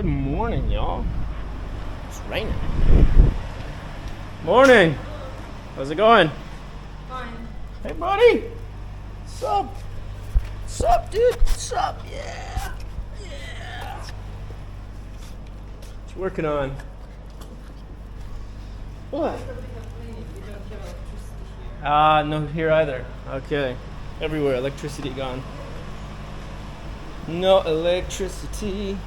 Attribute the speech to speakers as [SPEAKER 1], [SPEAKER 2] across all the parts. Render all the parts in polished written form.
[SPEAKER 1] Good morning, y'all. It's raining. Morning. How's it going?
[SPEAKER 2] Fine.
[SPEAKER 1] Hey, buddy. What's up? What's up, dude? What's up? Yeah. Yeah. What you working on? What? No, here either. Okay. Everywhere, electricity gone. No electricity.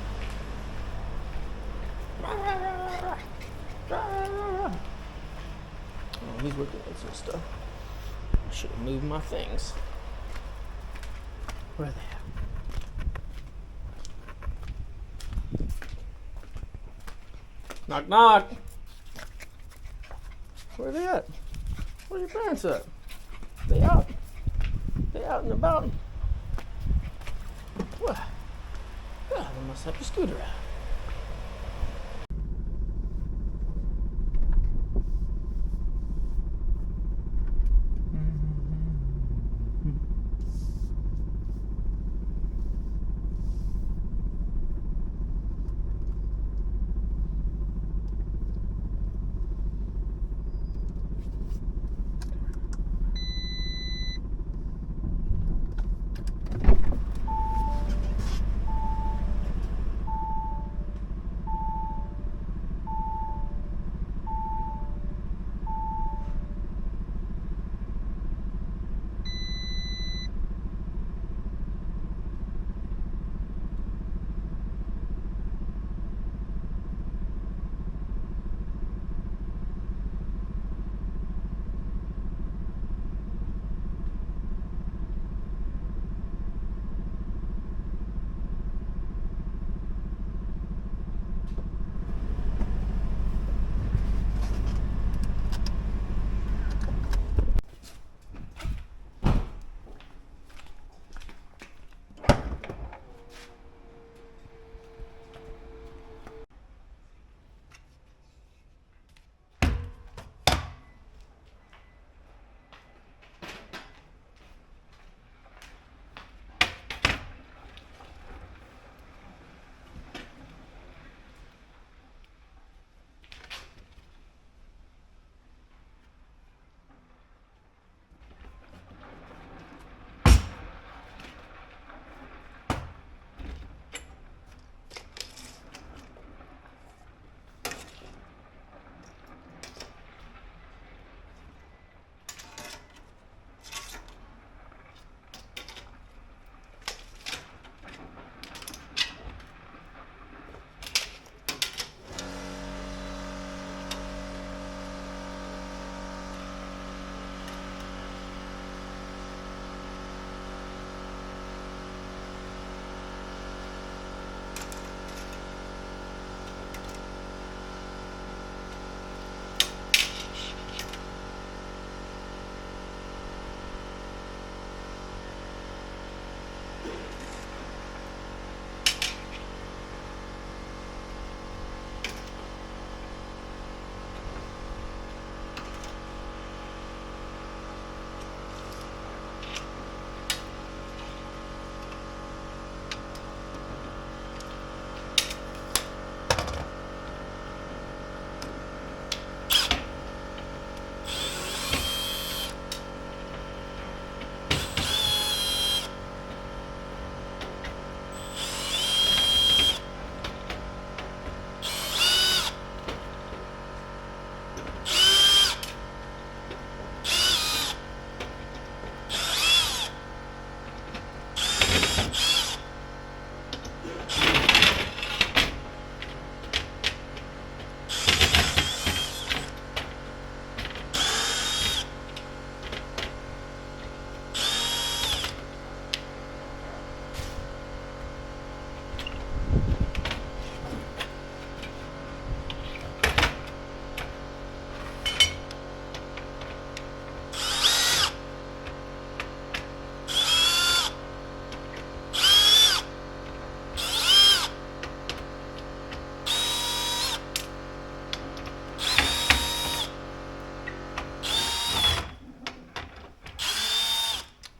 [SPEAKER 1] Oh, he's working on some stuff. I should have moved my things. Where are they at? Knock, knock. Where are they at? Where are your parents at? They out. They out and about. What? Oh, they must have your scooter out.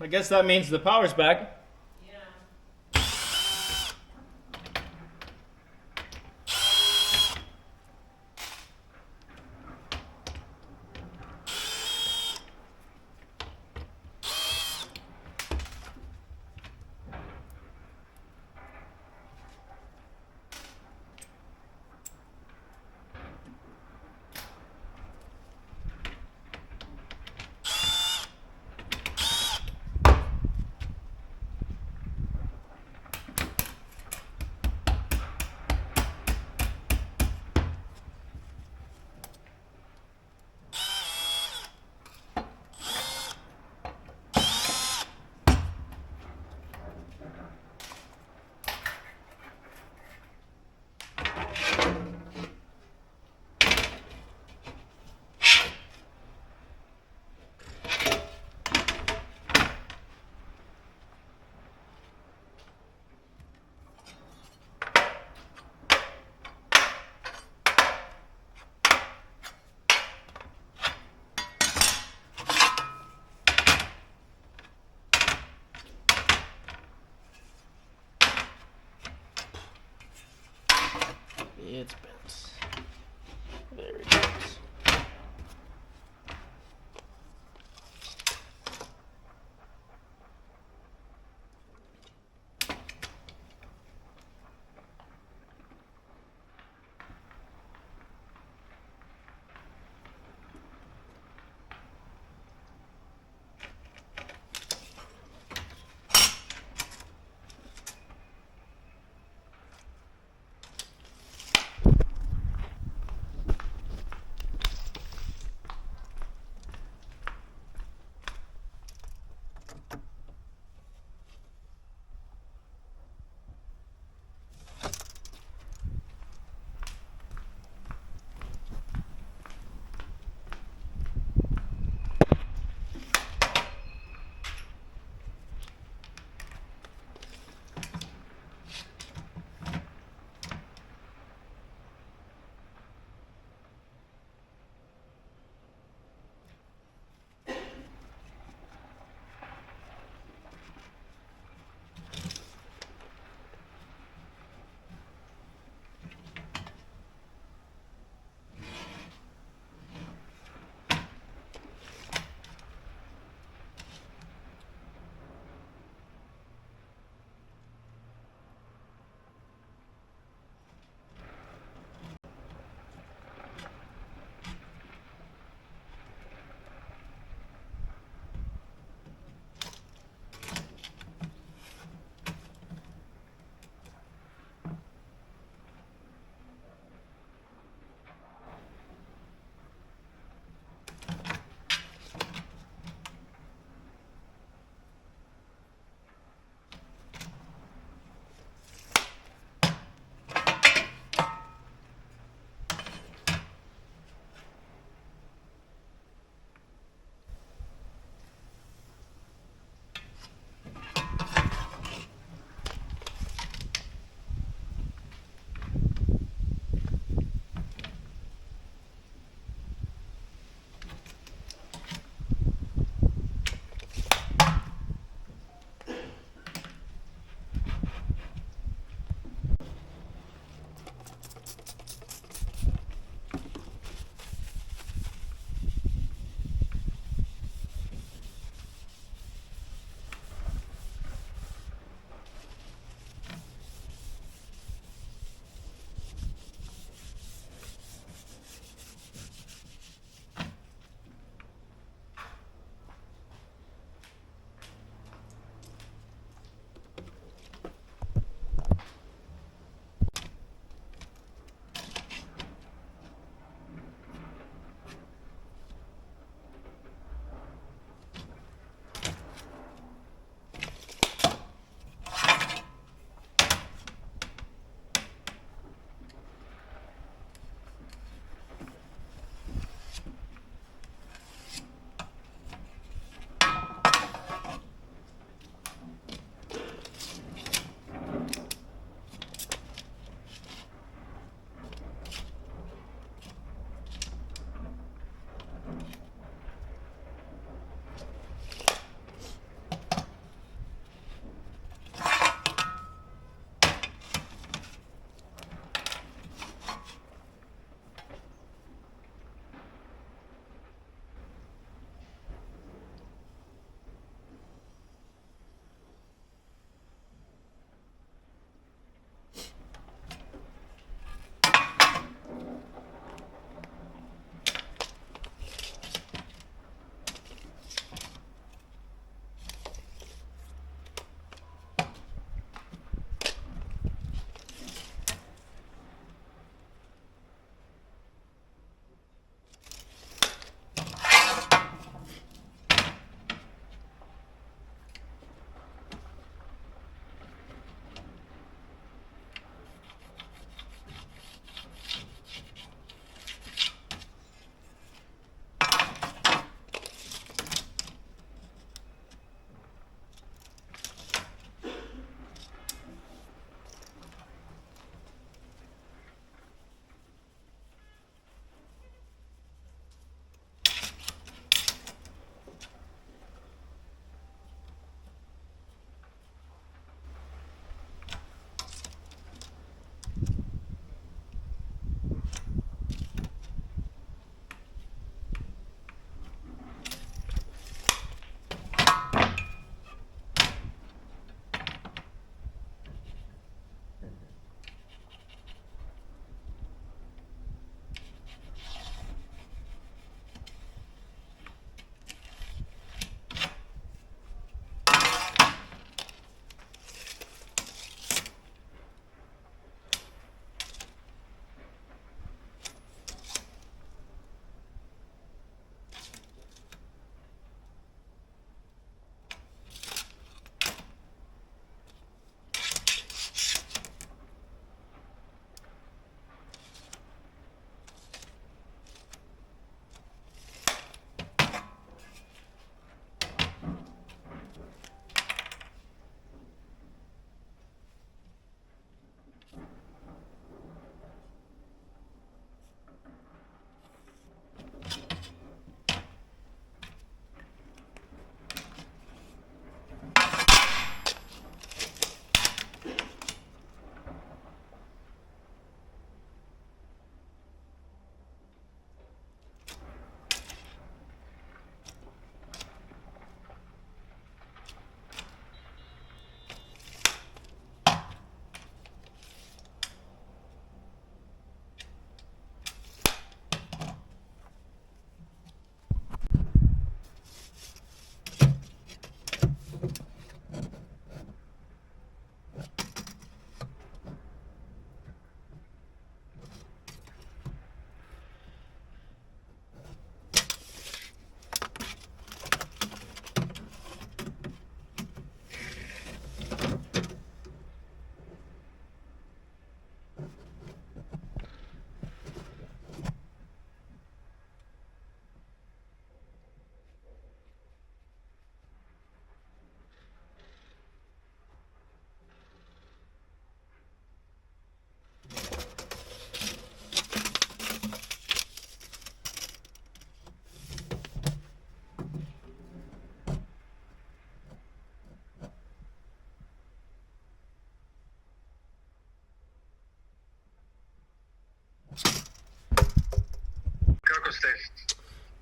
[SPEAKER 1] I guess that means the power's back.
[SPEAKER 2] Yeah.
[SPEAKER 1] It's bent. There it goes.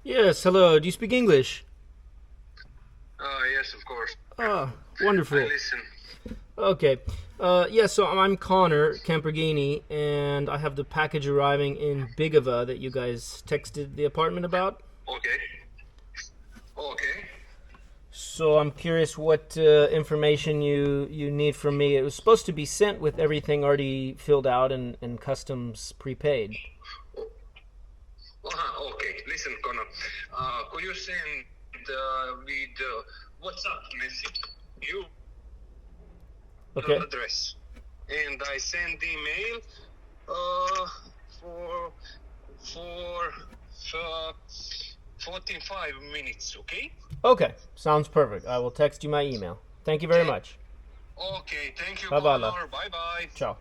[SPEAKER 1] Yes, hello. Do you speak English?
[SPEAKER 2] Yes, of course.
[SPEAKER 1] Ah, wonderful.
[SPEAKER 2] I listen.
[SPEAKER 1] Okay. Yeah, so I'm Connor Camperghini, and I have the package arriving in Bigava that you guys texted the apartment about.
[SPEAKER 2] Okay. Okay.
[SPEAKER 1] So I'm curious what information you need from me. It was supposed to be sent with everything already filled out and customs prepaid.
[SPEAKER 2] Okay. Listen, Connor. Could you send with WhatsApp message your
[SPEAKER 1] Okay.
[SPEAKER 2] address, and I send email for for 45 minutes. Okay.
[SPEAKER 1] Okay. Sounds perfect. I will text you my email. Thank you very much.
[SPEAKER 2] Okay. Thank you,
[SPEAKER 1] Bye-bye.
[SPEAKER 2] Connor. Bye bye.
[SPEAKER 1] Ciao.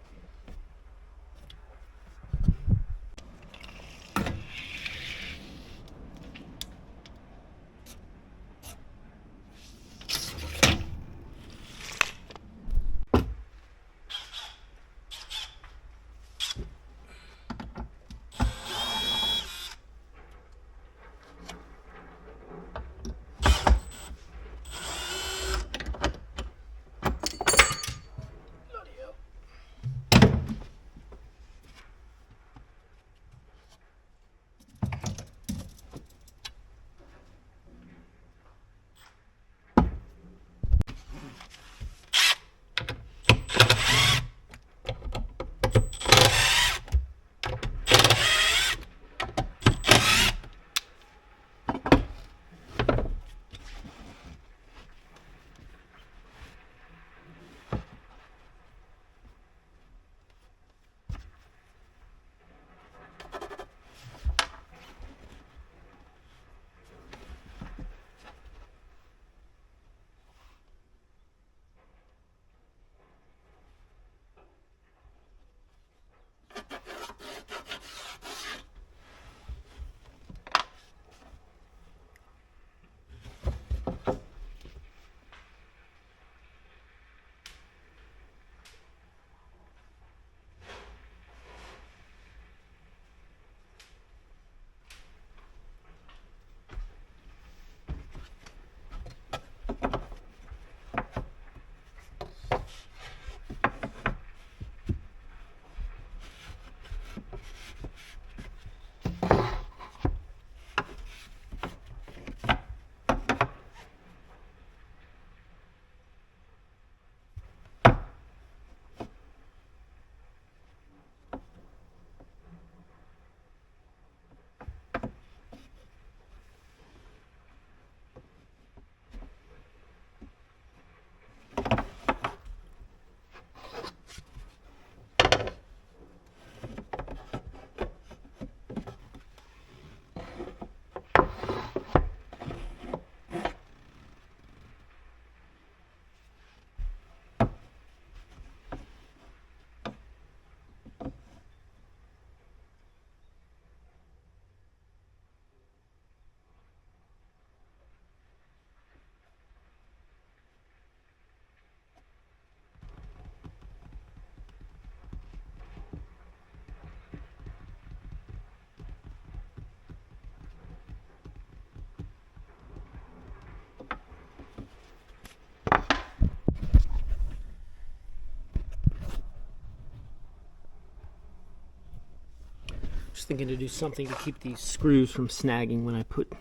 [SPEAKER 1] Just thinking to do something to keep these screws from snagging when I put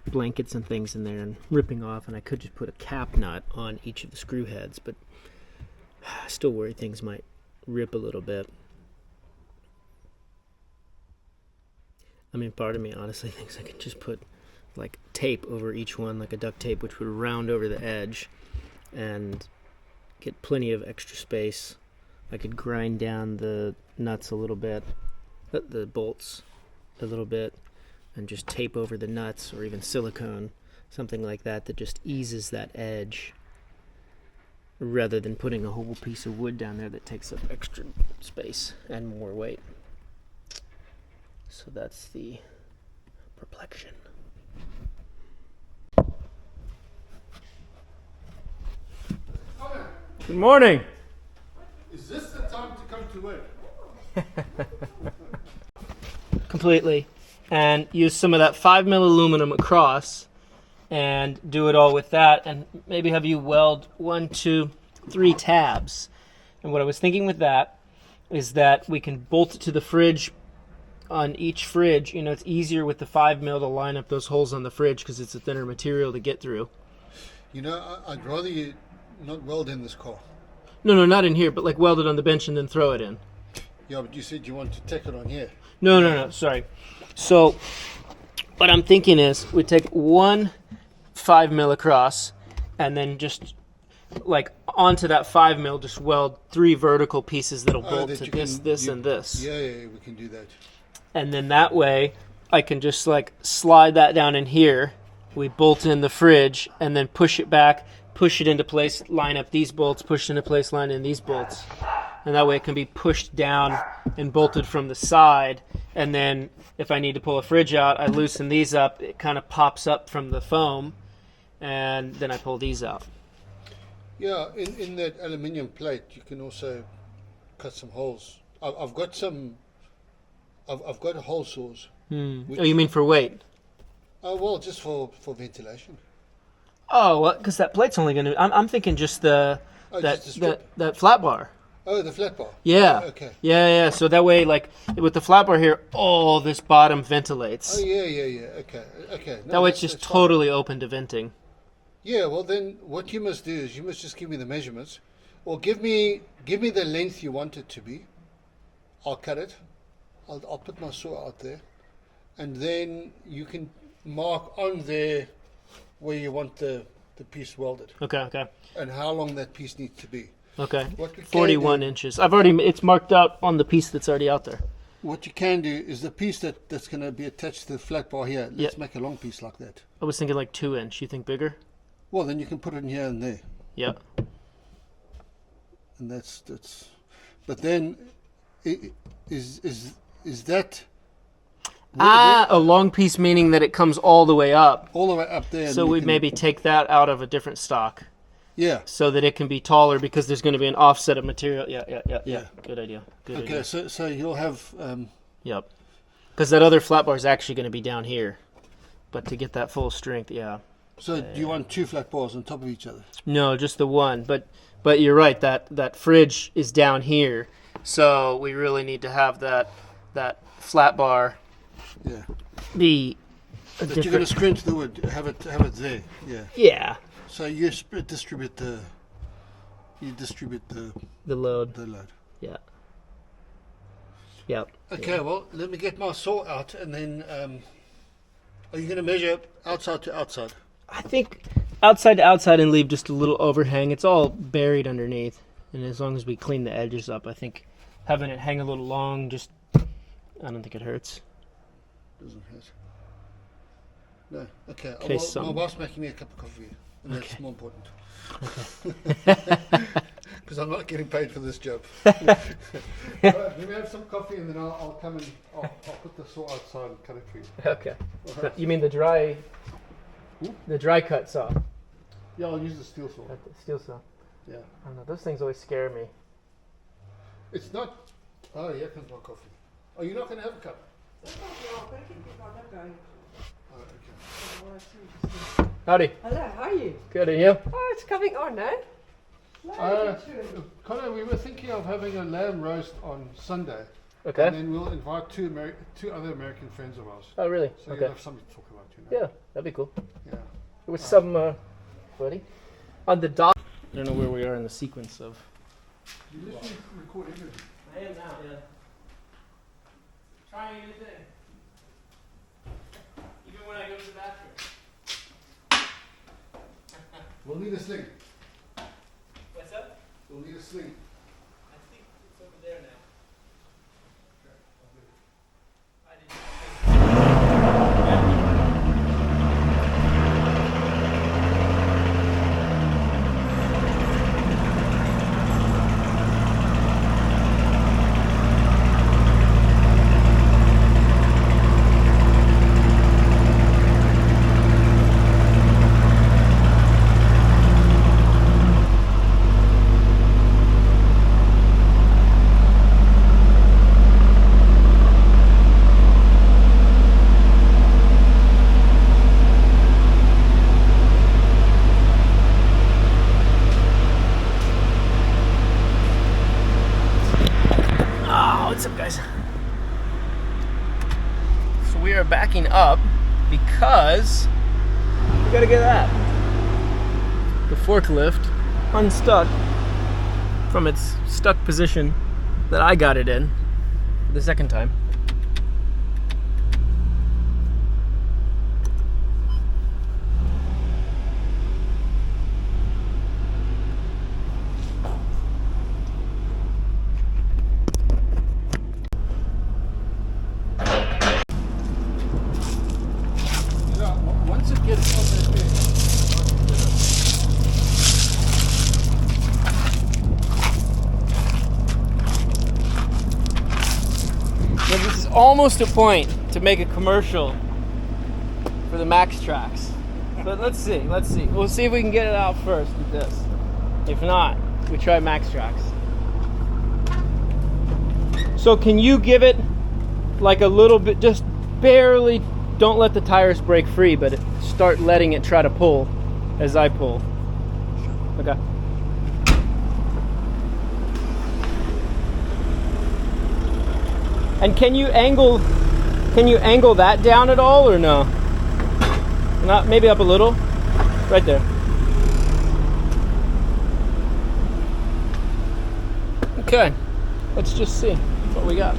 [SPEAKER 1] blankets and things in there and ripping off, and I could just put a cap nut on each of the screw heads, but I still worry things might rip a little bit. I mean, part of me honestly thinks I could just put like tape over each one, like a duct tape, which would round over the edge and get plenty of extra space. I could grind down the nuts a little bit, the bolts a little bit, and just tape over the nuts, or even silicone, something like that that just eases that edge, rather than putting a whole piece of wood down there that takes up extra space and more weight. So that's the perplexion. Good morning.
[SPEAKER 3] Is this the time to come to work?
[SPEAKER 1] Completely. and use some of that 5mm aluminum across and do it all with that, and maybe have you weld 1, 2, 3 tabs. And what I was thinking with that is that we can bolt it to the fridge. On each fridge, you know, it's easier with the 5mm to line up those holes on the fridge because it's a thinner material to get through.
[SPEAKER 3] You know, I'd rather you not weld in this car.
[SPEAKER 1] No, not in here, but like weld it on the bench and then throw it in.
[SPEAKER 3] Yeah, but you said you want to tack it on here.
[SPEAKER 1] No, sorry. So what I'm thinking is we take 1 5mm across and then just like onto that 5mm just weld 3 vertical pieces that'll bolt to this, and this.
[SPEAKER 3] Yeah, we can do that.
[SPEAKER 1] And then that way I can just like slide that down in here. We bolt in the fridge and then push it back, push it into place, line up these bolts, push it into place, line in these bolts. And that way it can be pushed down and bolted from the side. And then if I need to pull a fridge out, I loosen these up. It kind of pops up from the foam, and then I pull these out.
[SPEAKER 3] Yeah, in that aluminium plate, you can also cut some holes. I've got hole saws.
[SPEAKER 1] Oh, you mean for weight?
[SPEAKER 3] Oh, well, just for ventilation.
[SPEAKER 1] Oh, well, because that plate's only going to... I'm thinking just that flat bar.
[SPEAKER 3] Oh, the flat bar.
[SPEAKER 1] Yeah.
[SPEAKER 3] Oh, okay.
[SPEAKER 1] Yeah. So that way, like, with the flat bar here, all this bottom ventilates.
[SPEAKER 3] Oh, yeah. Okay. No,
[SPEAKER 1] that way it's just totally open to venting.
[SPEAKER 3] Yeah, well then, what you must do is you must just give me the measurements. Or give me the length you want it to be. I'll cut it. I'll put my saw out there. And then you can mark on there where you want the piece welded.
[SPEAKER 1] Okay.
[SPEAKER 3] And how long that piece needs to be.
[SPEAKER 1] Okay. 41 inches. It's marked out on the piece that's already out there.
[SPEAKER 3] What you can do is the piece that's going to be attached to the flat bar here. Let's make a long piece like that.
[SPEAKER 1] I was thinking like 2 inch. You think bigger?
[SPEAKER 3] Well, then you can put it in here and there.
[SPEAKER 1] Yeah.
[SPEAKER 3] And that's. But then, is that?
[SPEAKER 1] A long piece meaning that it comes all the way up.
[SPEAKER 3] All the way up there.
[SPEAKER 1] So we maybe take that out of a different stock.
[SPEAKER 3] Yeah.
[SPEAKER 1] So that it can be taller because there's going to be an offset of material. Yeah. Good idea.
[SPEAKER 3] Okay, so you'll have...
[SPEAKER 1] Yep. Because that other flat bar is actually going to be down here. But to get that full strength, yeah.
[SPEAKER 3] So do you want 2 flat bars on top of each other?
[SPEAKER 1] No, just the one. But you're right, that fridge is down here. So we really need to have that flat bar be
[SPEAKER 3] But you're going to screw into the wood, have it there. Yeah.
[SPEAKER 1] Yeah.
[SPEAKER 3] So you distribute the
[SPEAKER 1] load.
[SPEAKER 3] The load.
[SPEAKER 1] Yeah. Yep.
[SPEAKER 3] Okay, well, let me get my saw out, and then are you going to measure outside to outside?
[SPEAKER 1] I think outside to outside and leave just a little overhang. It's all buried underneath, and as long as we clean the edges up, I think having it hang a little long I don't think it hurts.
[SPEAKER 3] Doesn't hurt. No. Okay. My wife's making me a cup of coffee, and that's more important. Okay. Because I'm not getting paid for this job. All right, let me have some coffee, and then I'll come and I'll put the saw outside and cut it for you.
[SPEAKER 1] Okay.
[SPEAKER 3] Right.
[SPEAKER 1] You mean the dry cut saw?
[SPEAKER 3] Yeah, I'll use the steel saw.
[SPEAKER 1] The steel saw.
[SPEAKER 3] Yeah.
[SPEAKER 1] I don't know. Those things always scare me.
[SPEAKER 3] It's not. Oh, here comes my coffee. Oh, you're not going to have a cup?
[SPEAKER 1] Howdy.
[SPEAKER 4] Hello, how are you?
[SPEAKER 1] Good, and you?
[SPEAKER 4] Oh, it's coming on, eh?
[SPEAKER 3] Connor, we were thinking of having a lamb roast on Sunday.
[SPEAKER 1] Okay.
[SPEAKER 3] And then we'll invite two other American friends of ours.
[SPEAKER 1] Oh, really?
[SPEAKER 3] So
[SPEAKER 1] okay.
[SPEAKER 3] you'll have something to talk about, you know?
[SPEAKER 1] Yeah, that'd be cool.
[SPEAKER 3] Yeah.
[SPEAKER 1] There was some, buddy, on the dock. I don't know where we are in the sequence of.
[SPEAKER 3] You literally record everything.
[SPEAKER 1] I am now, yeah. Trying a new thing. Even when I go to the bathroom.
[SPEAKER 3] We'll need a sling.
[SPEAKER 1] What's up?
[SPEAKER 3] We'll need a sling.
[SPEAKER 1] I think it's over there now. up because we gotta get that. The forklift unstuck from its stuck position that I got it in the second time.
[SPEAKER 3] Once it gets on that bed,
[SPEAKER 1] Now, this is almost a point to make a commercial for the Max Tracks. But let's see. We'll see if we can get it out first with this. If not, we try Max Tracks. So can you give it like a little bit, just barely, don't let the tires break free, but start letting it try to pull as I pull. Okay. And can you angle that down at all or no? Not, maybe up a little? Right there. Okay. Let's just see what we got.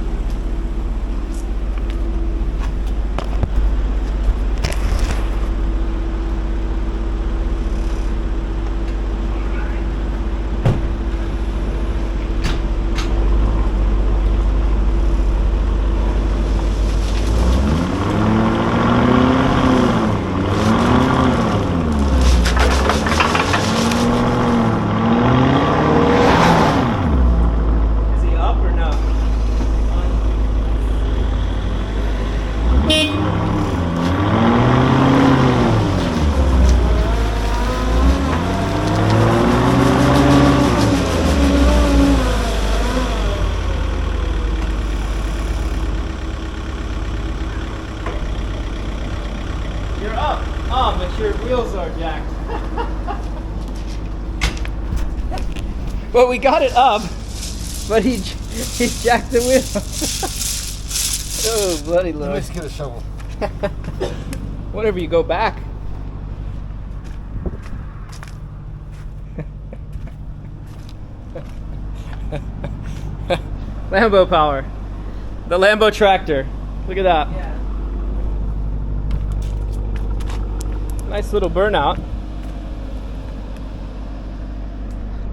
[SPEAKER 1] You're up. Oh, but your wheels are jacked. Well, we got it up, but he jacked the wheel. Oh, bloody Lord.
[SPEAKER 3] let's get a shovel.
[SPEAKER 1] Whenever you go back. Lambo power. The Lambo tractor. Look at that.
[SPEAKER 4] Yeah.
[SPEAKER 1] Nice little burnout.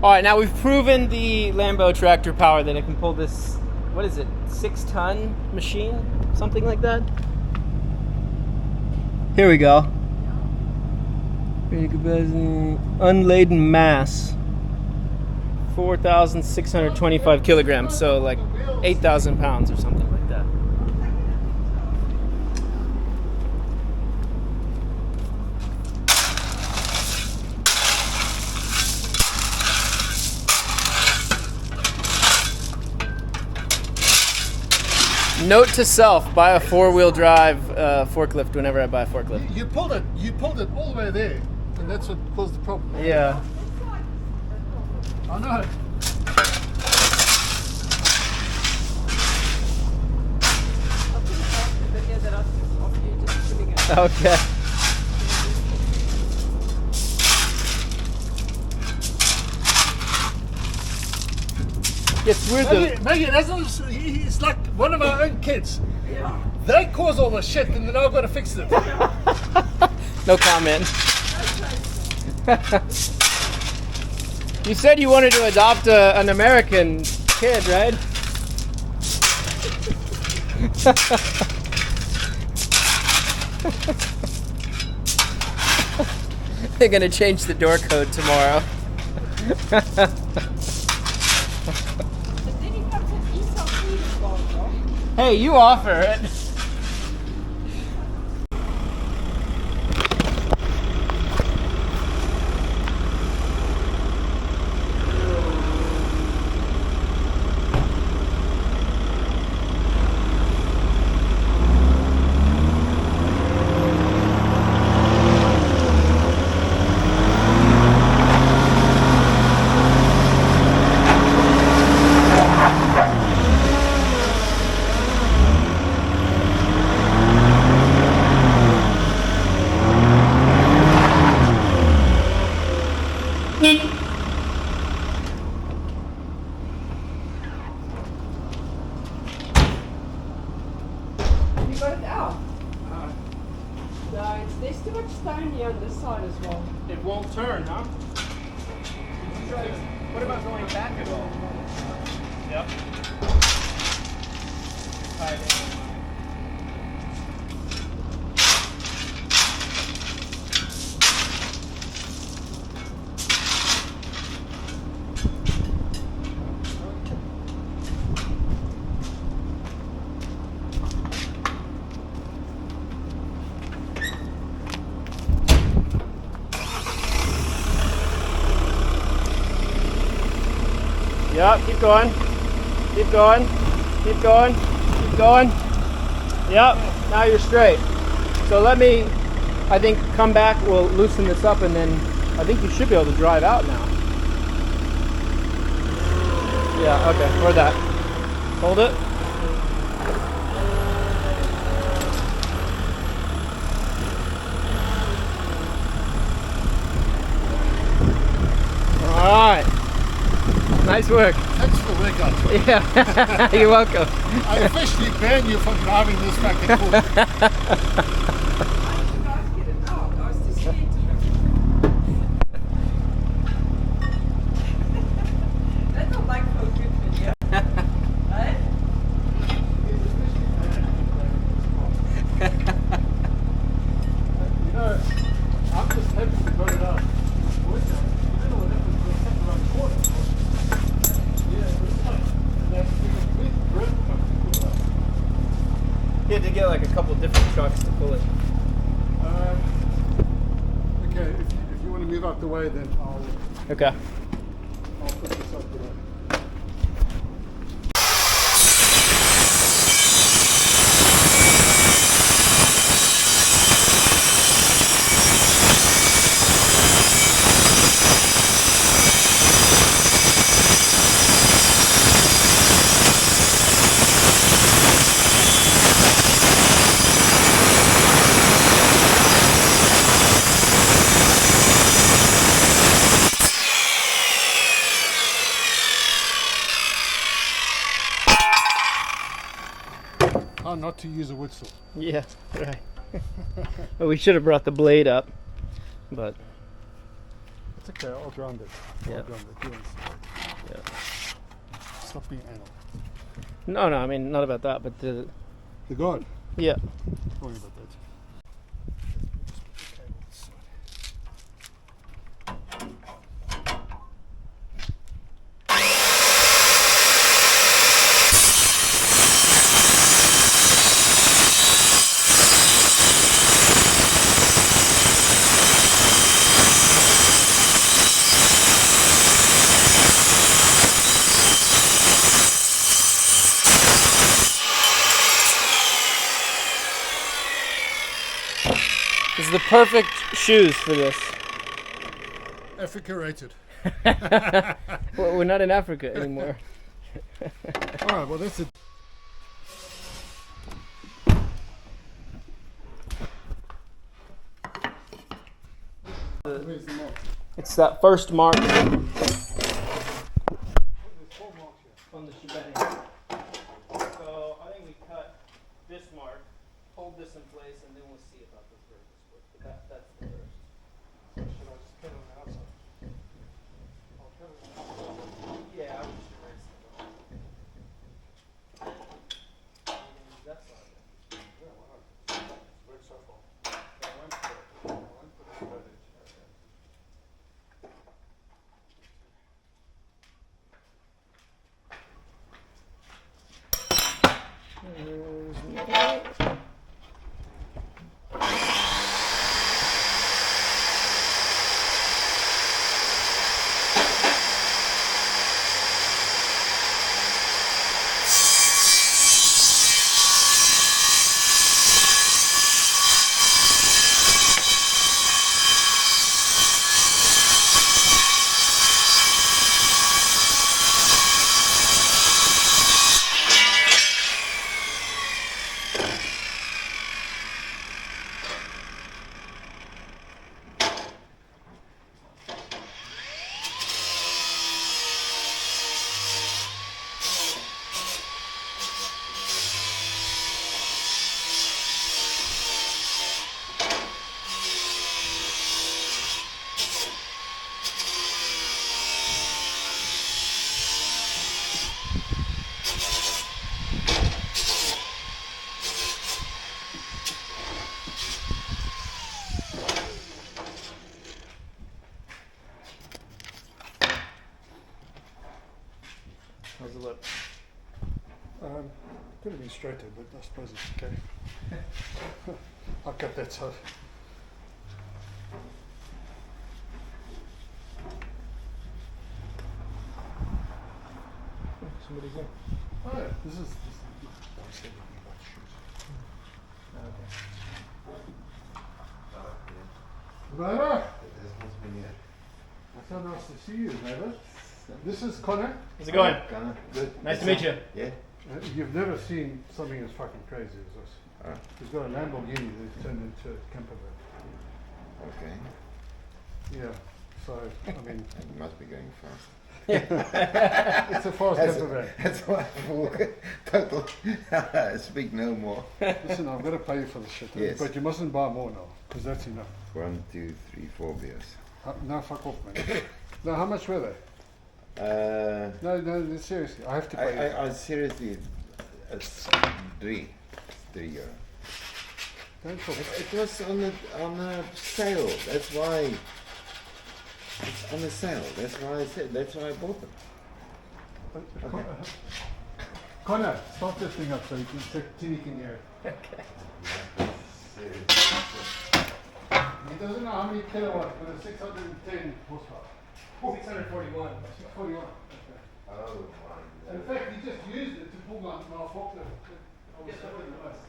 [SPEAKER 1] Alright, now we've proven the Lambo tractor power that it can pull this, what is it, 6-ton machine? Something like that? Here we go. Unladen mass. 4,625 kilograms, so like 8,000 pounds or something like that. Note to self: buy a 4-wheel drive forklift whenever I buy a forklift.
[SPEAKER 3] You pulled it all the way there, and that's what caused the problem.
[SPEAKER 1] Yeah.
[SPEAKER 3] I know.
[SPEAKER 1] Okay. It's weird though.
[SPEAKER 3] Maggie, he's like one of our own kids. They cause all the shit, and then I've got to fix it.
[SPEAKER 1] No comment. You said you wanted to adopt an American kid, right? They're gonna change the door code tomorrow. Hey, you offer it.
[SPEAKER 4] You got it out. There's too much stone here on this side as well.
[SPEAKER 1] It won't turn, huh? What about going back at all? Yep. Yep, keep going. Keep going. Keep going. Keep going. Yep, now you're straight. So let me, I think, come back, we'll loosen this up, and then I think you should be able to drive out now. Yeah, okay, or that. Hold it. All right. Nice work.
[SPEAKER 3] Thanks for the workout.
[SPEAKER 1] Yeah, you're welcome.
[SPEAKER 3] I officially ban you from driving this fucking fork.
[SPEAKER 4] How did you guys get it out? I was too scared to. That's not like for a good video. Eh?
[SPEAKER 3] You know, I'm just happy to put it up. You don't know what happens when I come around the corner. Yeah, it's like that's big bread comes to pull it up.
[SPEAKER 1] You had to get like a couple different trucks to pull it.
[SPEAKER 3] Okay, if you want to move out the way, then
[SPEAKER 1] Okay.
[SPEAKER 3] I'll put this up the way. How not to use a wood saw.
[SPEAKER 1] Yeah, right. Well, we should have brought the blade up, but
[SPEAKER 3] It's okay, I'll ground it.
[SPEAKER 1] Yeah.
[SPEAKER 3] I'll ground it. You won't see it.
[SPEAKER 1] yeah.
[SPEAKER 3] Stop being anal.
[SPEAKER 1] No, I mean not about that, but the
[SPEAKER 3] The guard.
[SPEAKER 1] yeah.
[SPEAKER 3] Don't worry about that.
[SPEAKER 1] This is the perfect shoes for this.
[SPEAKER 3] Africa rated.
[SPEAKER 1] Well, we're not in Africa anymore.
[SPEAKER 3] Alright, well that's it. Where's the mark?
[SPEAKER 1] It's that first mark
[SPEAKER 3] There's 4 marks here.
[SPEAKER 1] on the shebang. So I think we cut this mark, hold this in place, and then we'll see about the furthest split. But that's the first.
[SPEAKER 3] Should I just cut it on the outside? I'll cut it on the outside.
[SPEAKER 1] Yeah, I would just erase it. That side.
[SPEAKER 3] Yeah, why not? It's worked so far. I won't put it straight edge.
[SPEAKER 1] How's it look?
[SPEAKER 3] Could have been straighter, but I suppose it's okay. I'll cut that side.
[SPEAKER 1] Somebody's here.
[SPEAKER 3] Oh, yeah. This is don't say anything about shoes. Neighbor, it's so nice to see you, neighbor. This is Connor.
[SPEAKER 1] How's it going?
[SPEAKER 5] Good.
[SPEAKER 1] Nice to meet you.
[SPEAKER 5] Yeah.
[SPEAKER 3] You've never seen something as fucking crazy as this. He's got a Lamborghini that's turned into a camper van.
[SPEAKER 5] Okay.
[SPEAKER 3] Yeah. So, I mean,
[SPEAKER 5] It must be going fast.
[SPEAKER 3] it's a fast camper van.
[SPEAKER 5] That's why I total. Speak no more.
[SPEAKER 3] Listen, I've got to pay you for the shit.
[SPEAKER 5] Yes.
[SPEAKER 3] But you mustn't buy more now, because that's enough.
[SPEAKER 5] 1, 2, 3, 4 beers.
[SPEAKER 3] No, fuck off, man. No, how much were they? No, seriously, I have to pay you.
[SPEAKER 5] I seriously, it's 3 euro.
[SPEAKER 3] Don't talk.
[SPEAKER 5] It was on the sale. That's why. It's on the sale. That's why I said. That's why I bought them.
[SPEAKER 3] Connor, start this thing up so you can check Tilly can hear it. He doesn't know how many kilowatts, but it's 610 horsepower.
[SPEAKER 1] 641.
[SPEAKER 3] 641. Okay.
[SPEAKER 5] Oh
[SPEAKER 3] In fact, he just used it to pull my forklift. I was so nice.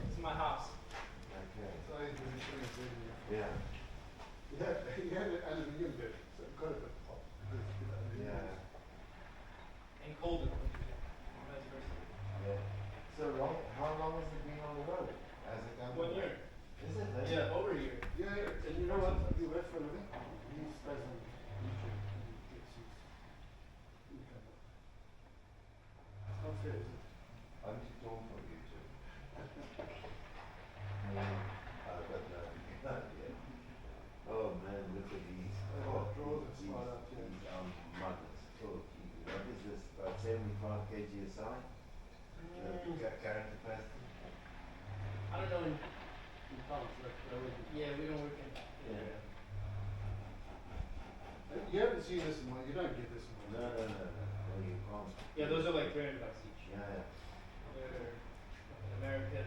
[SPEAKER 1] It's my house.
[SPEAKER 5] Yeah.
[SPEAKER 3] He had an aluminium bed, so it got a bit hot.
[SPEAKER 5] Yeah.
[SPEAKER 1] And colder.
[SPEAKER 5] So long. How long has it been on the road? Has it done?
[SPEAKER 1] 1 year.
[SPEAKER 5] Is it?
[SPEAKER 1] Yeah, over a year.
[SPEAKER 3] Yeah, and you know what? He works for a living. He stays on YouTube and he gets his income. It's not fair, is it?
[SPEAKER 5] I'm too tall for you too. But no. Yeah. Oh man, look at these.
[SPEAKER 3] Got drawers that slide out here.
[SPEAKER 5] These magnets. Oh, gee. What is this? About 75 kg a side? Carrying capacity?
[SPEAKER 1] I don't know.
[SPEAKER 3] In pounds,
[SPEAKER 1] Yeah, we don't work in.
[SPEAKER 5] Yeah.
[SPEAKER 3] You haven't seen this in one. You don't get this in one.
[SPEAKER 5] No, you can't.
[SPEAKER 1] Yeah, those are like $300 each.
[SPEAKER 5] Yeah.
[SPEAKER 1] They're American.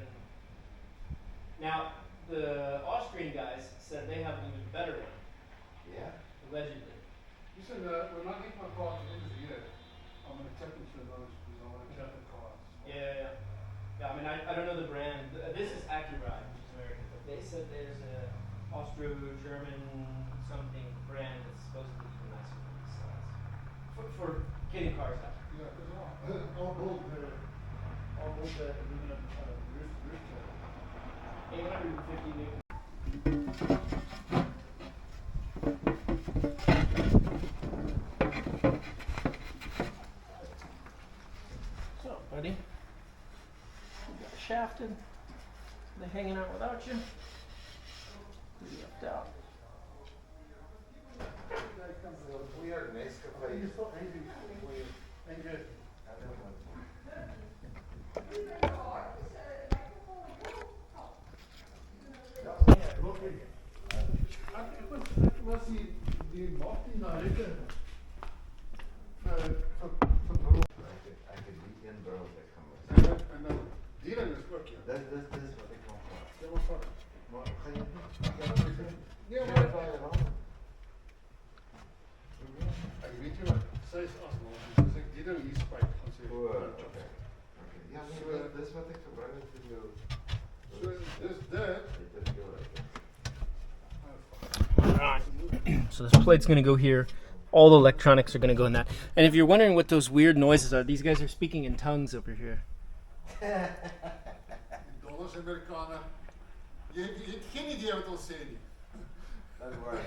[SPEAKER 1] Now, the Austrian guys said they have an even better one,
[SPEAKER 5] Yeah?
[SPEAKER 1] allegedly.
[SPEAKER 3] Listen, when I get my car at the end of the year, I'm going to tap into those because I want to tap the cars.
[SPEAKER 1] Yeah. I mean, I don't know the brand. This is Acura, which is American, but they said there's a Austro-German something brand that's supposedly even nicer than these size. For getting cars out.
[SPEAKER 3] Yeah, because I'll build the aluminum roof table.
[SPEAKER 1] 850 newton. So, buddy, you got shafted. They're hanging out without you. You left out.
[SPEAKER 5] Weird Nescafe.
[SPEAKER 3] You're so angry. Angry.
[SPEAKER 5] I don't know.
[SPEAKER 3] Was die Martin Leute van beroep.
[SPEAKER 5] I could eat in barrel that come with.
[SPEAKER 3] En dan dieren is ook, ja.
[SPEAKER 5] This is what they come from.
[SPEAKER 3] Ja, maar fuck.
[SPEAKER 5] Maar ga je niet?
[SPEAKER 3] Ja,
[SPEAKER 5] Ja,
[SPEAKER 3] maar
[SPEAKER 5] ga je wel.
[SPEAKER 3] ek weet jy wat, sy is asmal. As ek die nou hier spuit, gaan sy
[SPEAKER 5] Okay. Ja, nee, dis wat ek gebring het vir jou.
[SPEAKER 3] So, dis dit.
[SPEAKER 5] Dit is jou reg.
[SPEAKER 1] Alright. So this plate's gonna go here. All the electronics are gonna go in that. And if you're wondering what those weird noises are, these guys are speaking in tongues over here.
[SPEAKER 3] Dollars Amerikaner. Jy het geen idee wat ons sê nie.
[SPEAKER 5] Don't worry.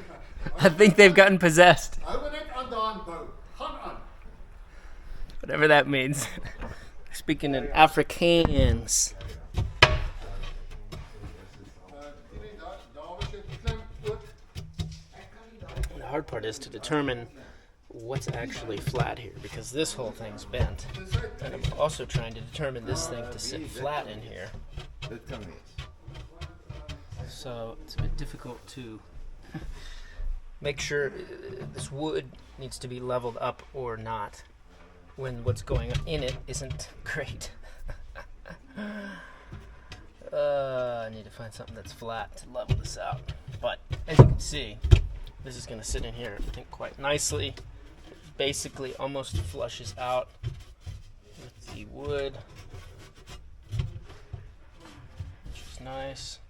[SPEAKER 1] I think they've gotten possessed.
[SPEAKER 3] Hou maar net aan daan bou. Gaan aan.
[SPEAKER 1] Whatever that means. Speaking in Afrikaans. The hard part is to determine what's actually flat here, because this whole thing's bent. And I'm also trying to determine this thing to sit flat in here. So it's a bit difficult to make sure this wood needs to be leveled up or not when what's going in it isn't great. I need to find something that's flat to level this out. But as you can see, this is going to sit in here, I think, quite nicely. It basically almost flushes out with the wood, which is nice.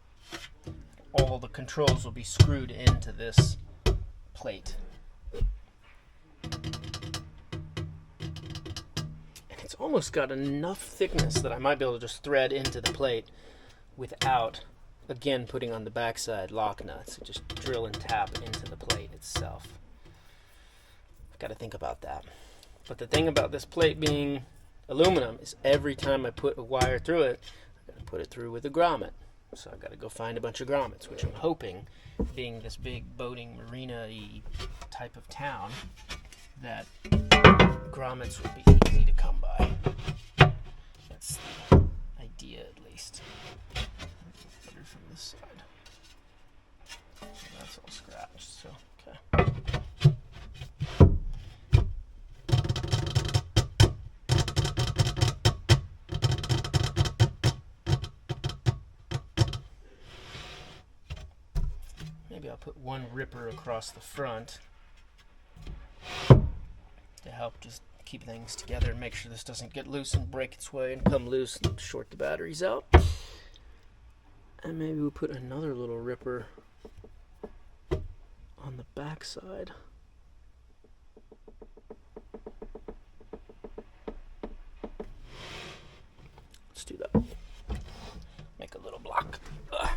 [SPEAKER 1] All the controls will be screwed into this plate. And it's almost got enough thickness that I might be able to just thread into the plate without, again, putting on the backside lock nuts. Just drill and tap into the plate itself. I've got to think about that. But the thing about this plate being aluminum is every time I put a wire through it, I've got to put it through with a grommet. So I've got to go find a bunch of grommets, which I'm hoping, being this big boating marina-y type of town, that grommets will be easy to come by. That's the idea, at least. Put it from this side. So that's all scratched, so okay. Maybe I'll put one ripper across the front to help just keep things together and make sure this doesn't get loose and break its way and come loose and short the batteries out. And maybe we'll put another little ripper on the back side. Let's do that. Make a little block. Ugh.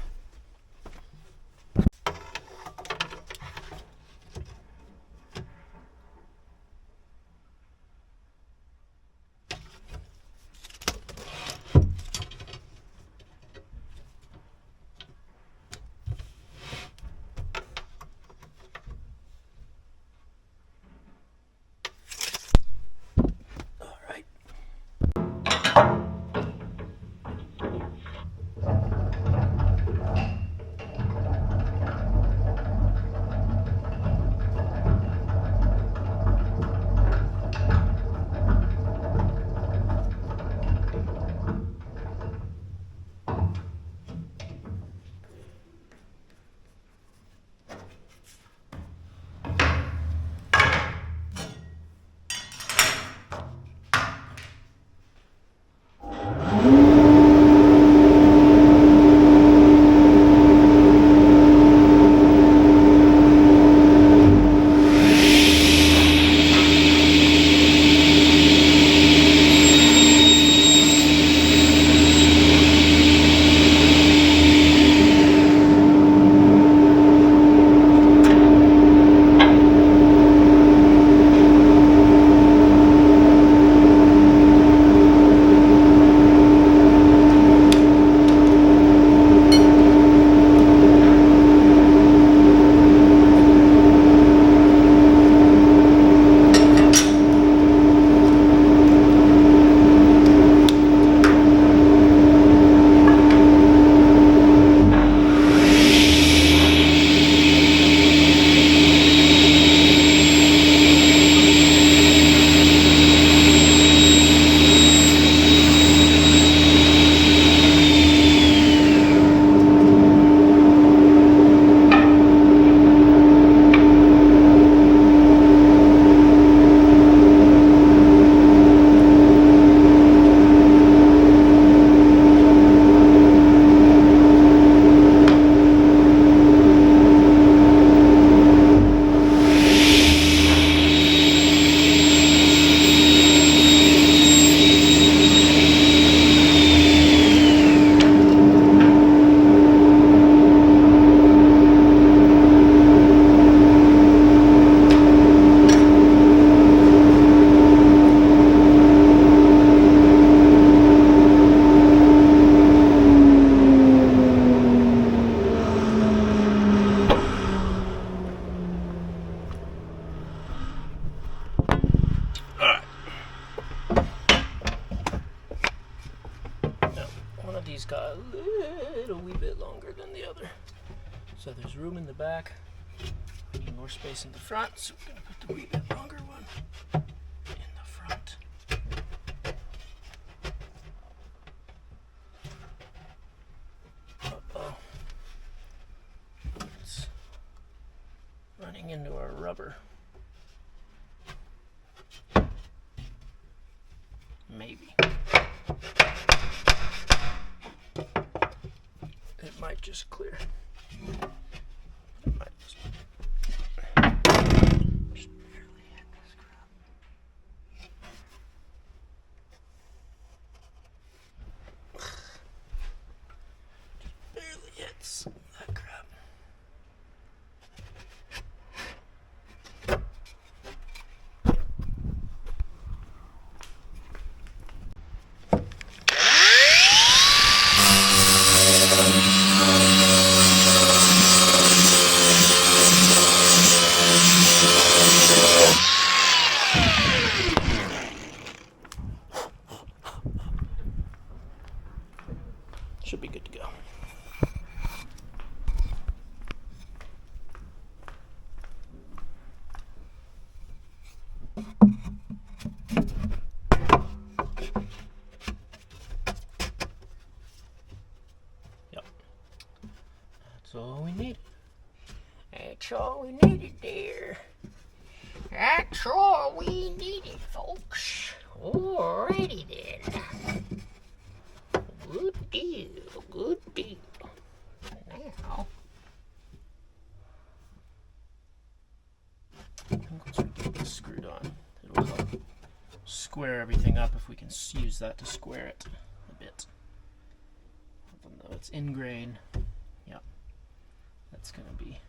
[SPEAKER 1] got a little wee bit longer than the other. So there's room in the back. We need more space in the front, so we're gonna put the wee bit longer one in the front. Uh-oh. It's running into our rubber. Maybe. It might just clear. It might just barely hit this crap. Just barely hits that crap. Should be good to go. Yep. That's all we need. That's all we needed there. That's all we needed, folks. Alrighty then. Good deal, good deal. Now, I think once we get this screwed on, it'll help square everything up if we can use that to square it a bit. Even though it's in grain, yep, that's going to be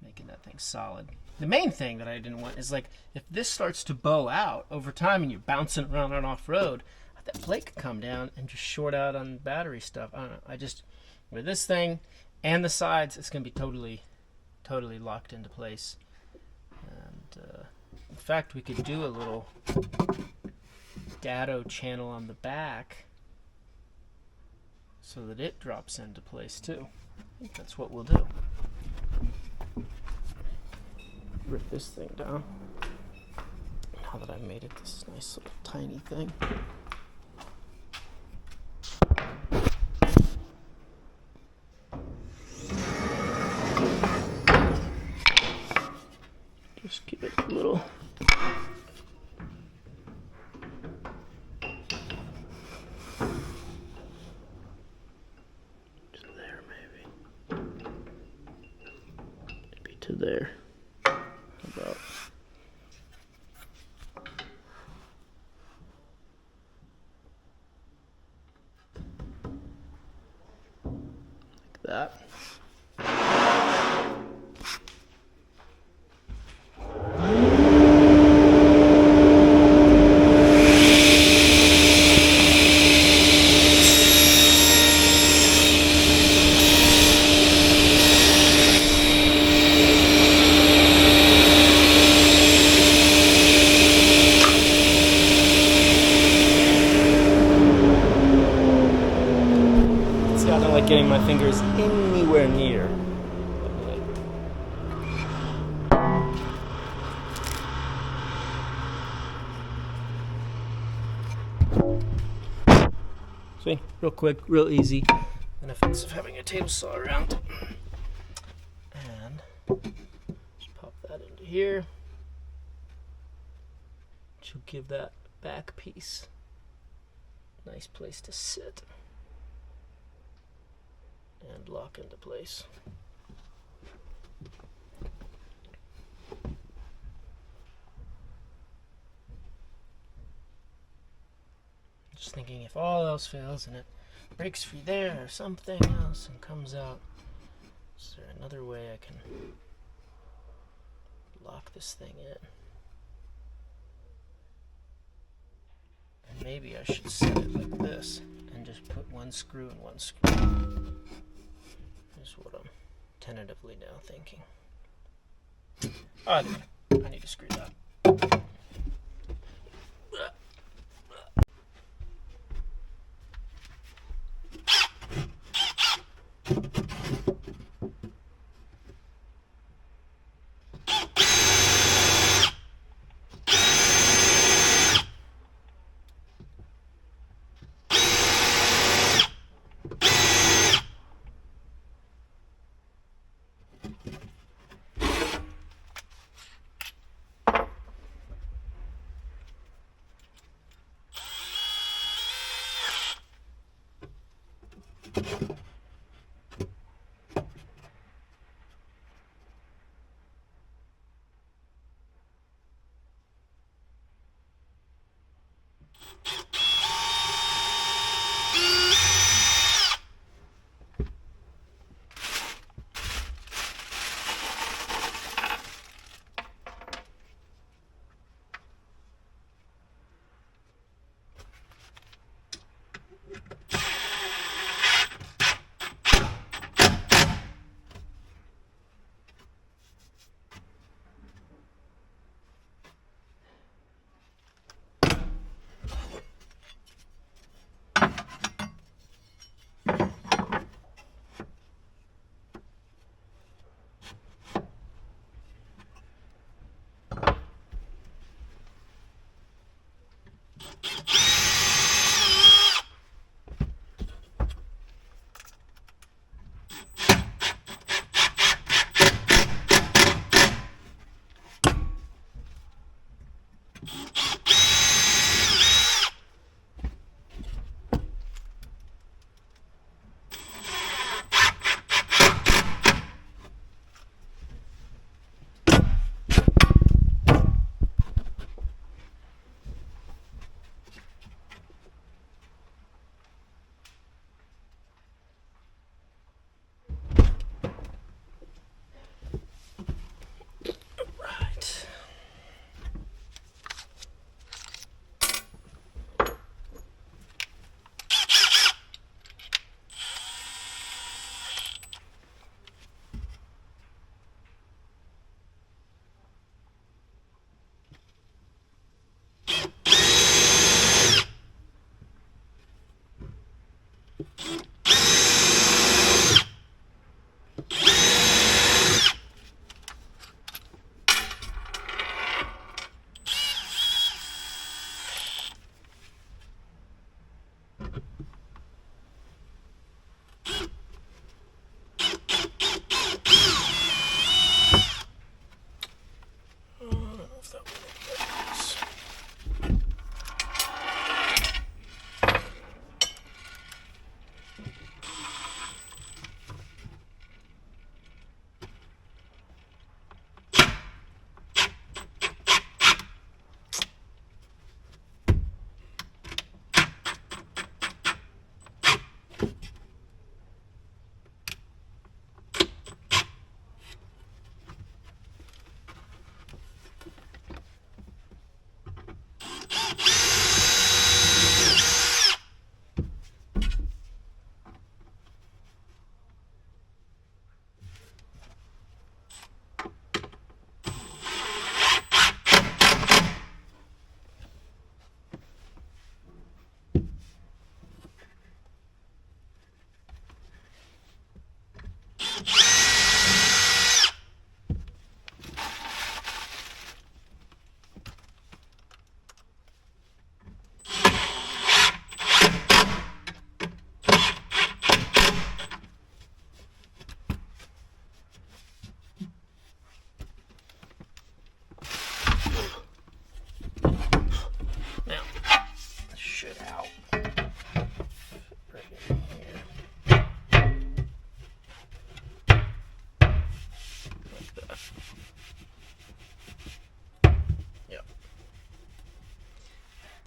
[SPEAKER 1] making that thing solid. The main thing that I didn't want is, like, if this starts to bow out over time and you're bouncing around on off-road, that plate could come down and just short out on battery stuff. I don't know. I just, with this thing and the sides, it's going to be totally locked into place. And in fact, we could do a little dado channel on the back so that it drops into place too. I think that's what we'll do. Rip this thing down. Now that I've made it this nice little tiny thing. Just give it a little to there, maybe to there. About like that. Getting my fingers anywhere near. See, real quick, real easy. Benefits of having a table saw around. And just pop that into here. Which will give that back piece a nice place to sit and lock into place. Just thinking, if all else fails and it breaks free there or something else and comes out, is there another way I can lock this thing in? And maybe I should set it like this and just put one screw and one screw. Is what I'm tentatively now thinking. I need to screw that.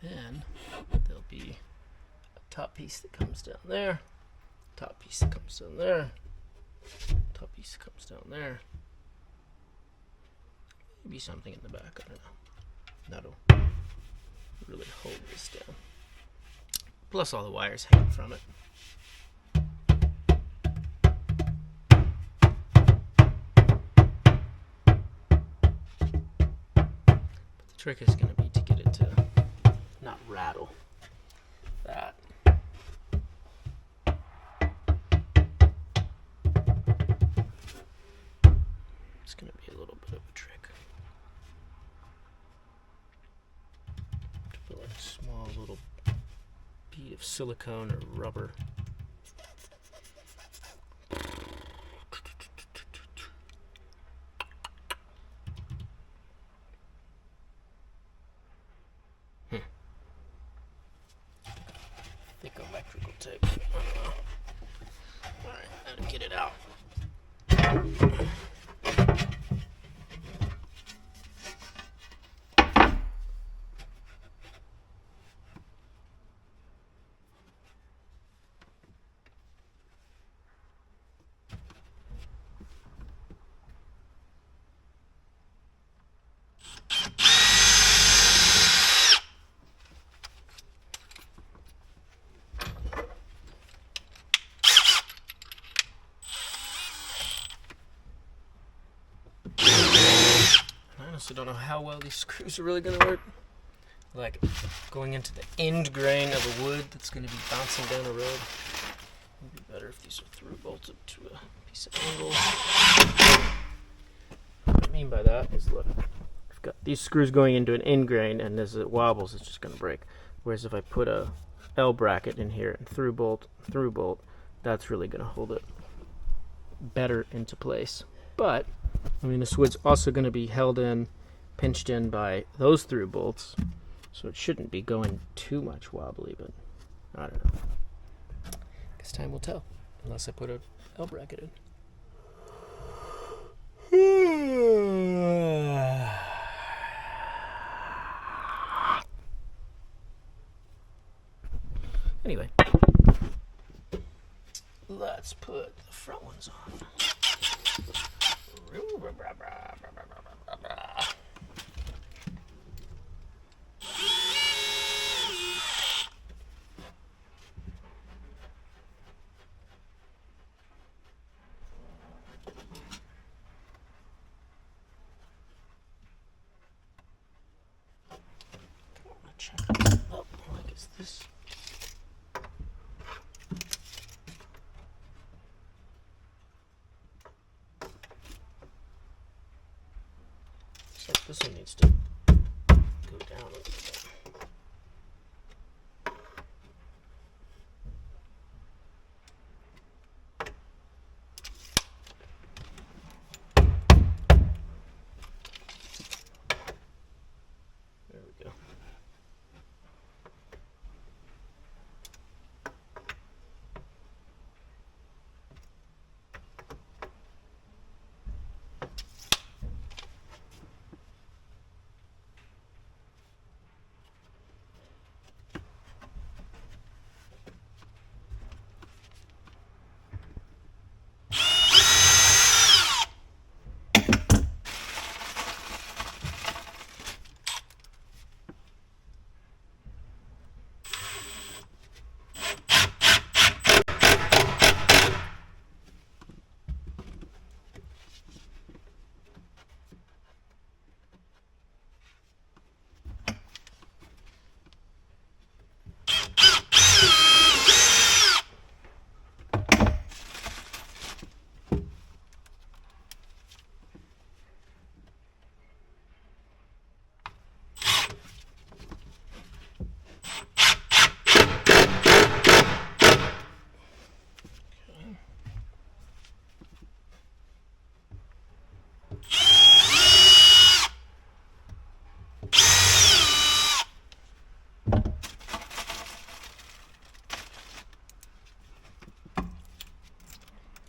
[SPEAKER 1] Then there'll be a top piece that comes down there, top piece that comes down there, top piece that comes down there. Maybe something in the back, I don't know. That'll really hold this down. Plus all the wires hanging from it. The trick is going to be to get it to not rattle that. It's going to be a little bit of a trick. To put like a small little bead of silicone or rubber. Thick electrical tape. Alright, that'll get it out. I honestly don't know how well these screws are really going to work. Like going into the end grain of a wood that's going to be bouncing down a road. It would be better if these are through bolted to a piece of angle. What I mean by that is, look, I've got these screws going into an end grain, and as it wobbles, it's just going to break. Whereas if I put a L bracket in here and through bolt, that's really going to hold it better into place. But I mean, this wood's also going to be held in, pinched in by those through bolts, so it shouldn't be going too much wobbly, but I don't know. Guess time will tell, unless I put a L bracket in. Anyway, let's put the front ones on. Check it up. Like, is this? Looks like this one needs to go down a little bit. There we go.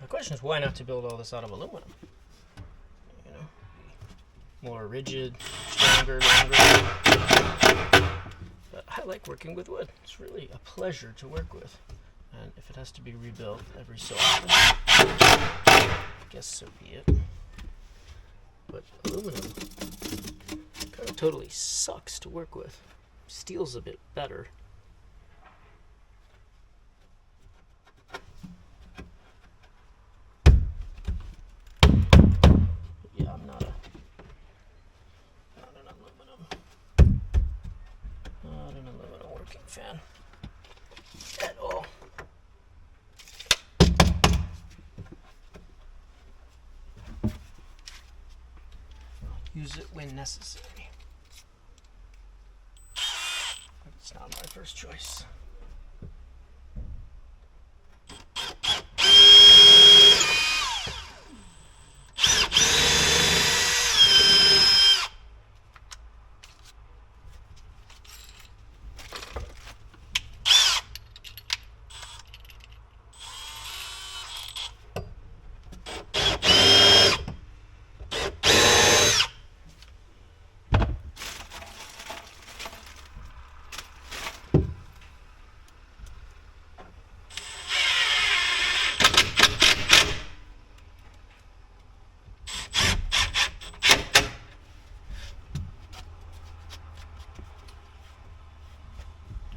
[SPEAKER 1] The question is, why not to build all this out of aluminum? You know, more rigid, stronger, longer. But I like working with wood. It's really a pleasure to work with. And if it has to be rebuilt every so often, I guess so be it. But aluminum kind of totally sucks to work with. Steel's a bit better. Yeah, I'm not an aluminum working fan at all. Use it when necessary. But it's not my first choice.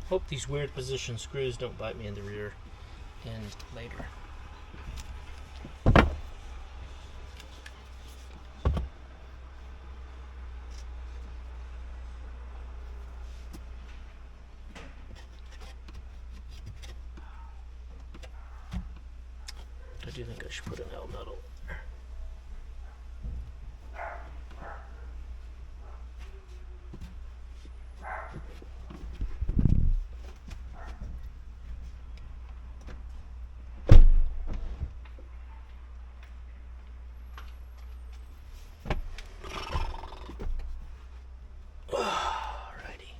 [SPEAKER 1] Hope these weird position screws don't bite me in the rear end later. I do think I should put an L metal there. Alrighty.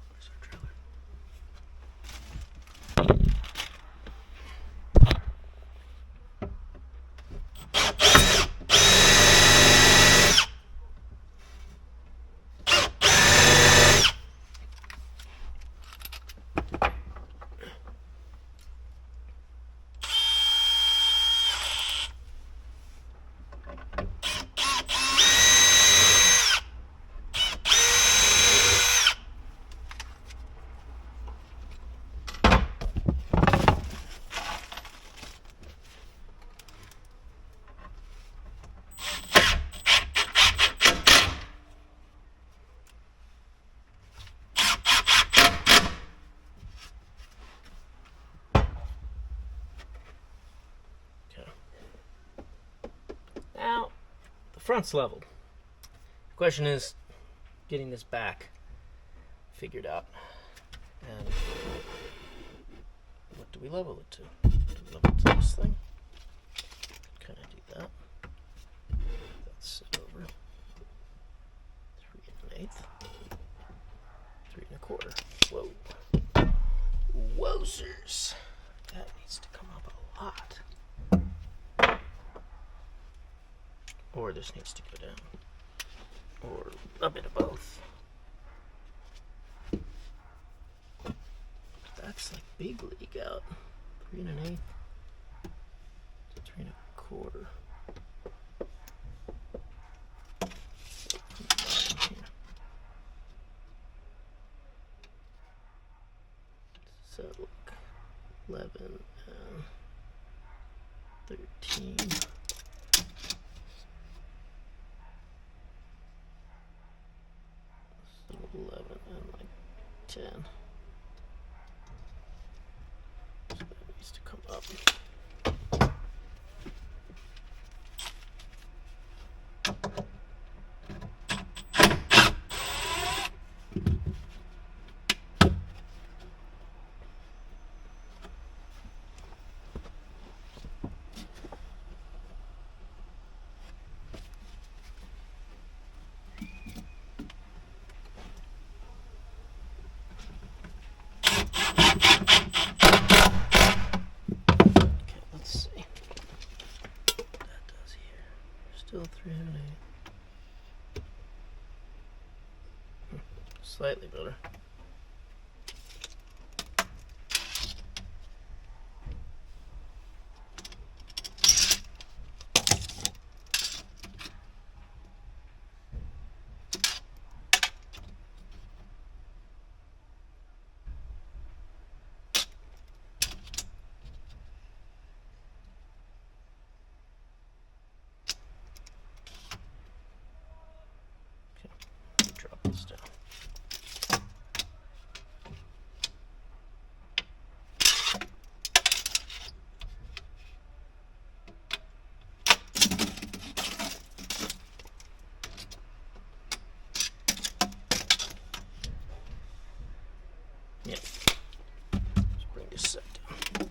[SPEAKER 1] Where's our trailer? Now, the front's leveled. The question is getting this back figured out. And what do we level it to? Do we level it to this thing? Kind of do that. That's it over. 3 1/8. 3 1/4. Whoa. Wowzers. That needs to come up a lot. Or this needs to go down. Or a bit of both. That's like big league out. 3 1/8 to 3 1/4. So look, 11 and 13. So 11 and like 10. So that needs to come up. Slightly better. Drop this down. Yeah. Let's bring this set down.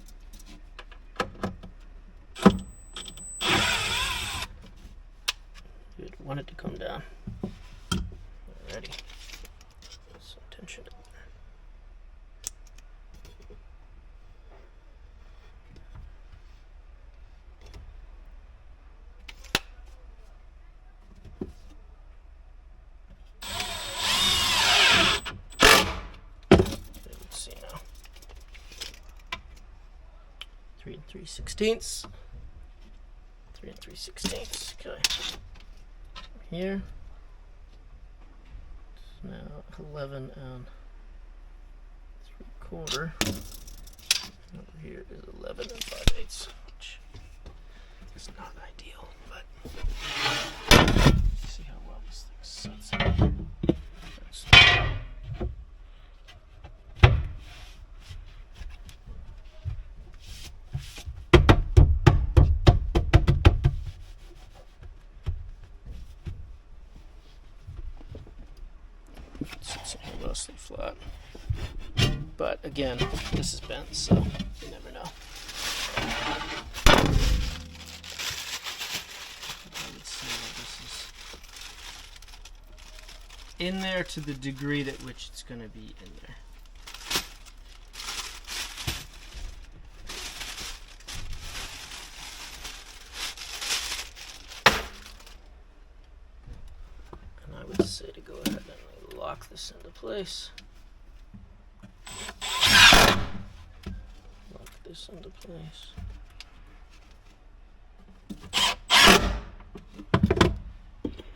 [SPEAKER 1] Good. Want it to come down. Alrighty. Some tension in there. Let's see now. 3 3/16. 3 3/16. Okay. Here. Now 11 and 3/4. Over here is 11 and 5/8, which is not ideal, but see how well this thing sets up. Sits mostly flat, but again, this is bent, so you never know. I would say that this is in there to the degree that which it's going to be in there. And I would say to go ahead and lock this into place. Lock this into place.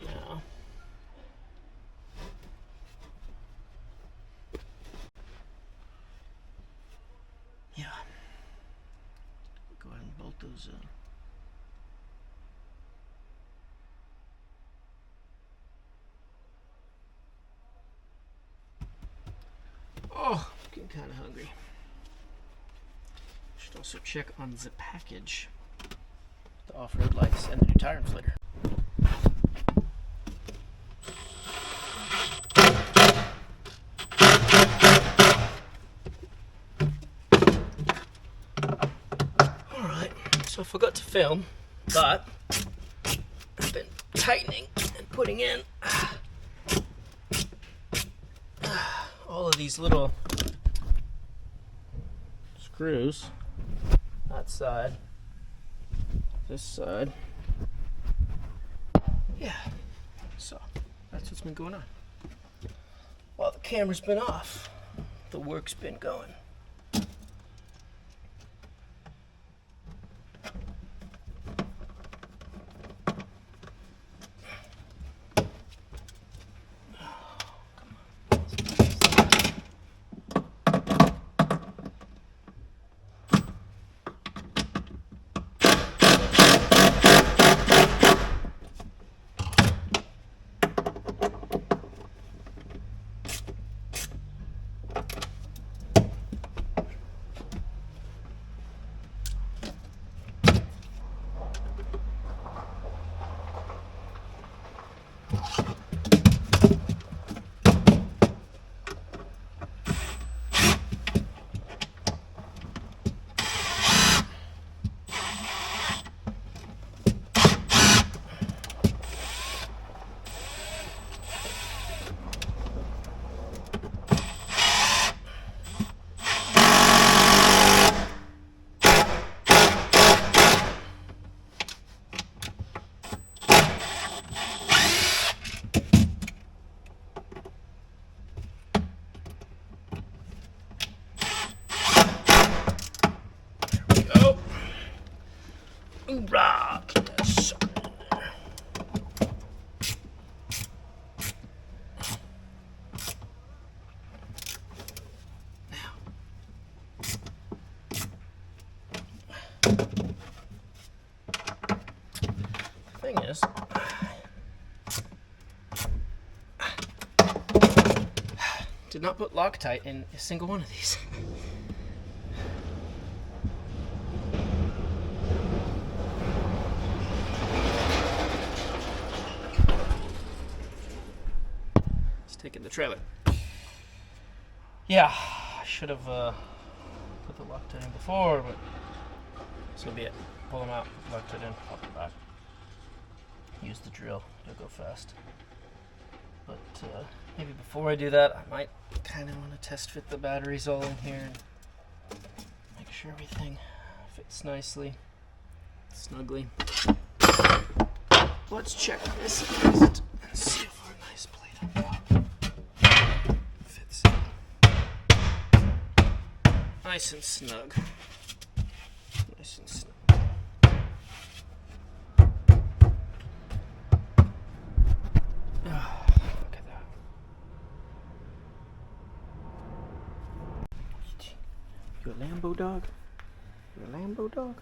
[SPEAKER 1] Now, yeah, go ahead and bolt those in. Oh, getting kind of hungry. Should also check on the package. The off-road lights and the new tire inflator. Alright, so I forgot to film, but I've been tightening and putting in all of these little screws, that side, this side. Yeah, so that's what's been going on. While the camera's been off, the work's been going. Did not put Loctite in a single one of these. Let's take in the trailer. Yeah, I should have put the Loctite in before, but so be it. Pull them out, Loctite in, pop them back. Use the drill, it'll go fast. But maybe before I do that, I might kind of want to test fit the batteries all in here and make sure everything fits nicely, snugly. Let's check this first and see if our nice plate on top fits nice and snug. Nice and snug. You a lambo dog? You a lambo dog?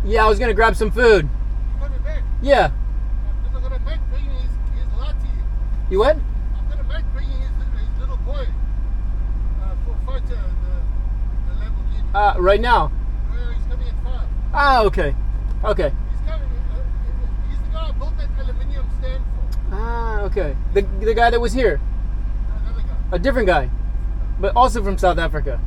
[SPEAKER 1] Yeah, I was gonna grab some food. Yeah.
[SPEAKER 3] I'm gonna make bringing his lad to you.
[SPEAKER 1] You what?
[SPEAKER 3] I'm gonna make bringing his little boy for a photo the Lamborghini.
[SPEAKER 1] Right now.
[SPEAKER 3] He's coming at 5.
[SPEAKER 1] Ah, okay. Okay.
[SPEAKER 3] He's coming. He's the guy I built that aluminium stand for.
[SPEAKER 1] Ah, okay. The guy that was here.
[SPEAKER 3] Another guy.
[SPEAKER 1] A different guy, but also from South Africa.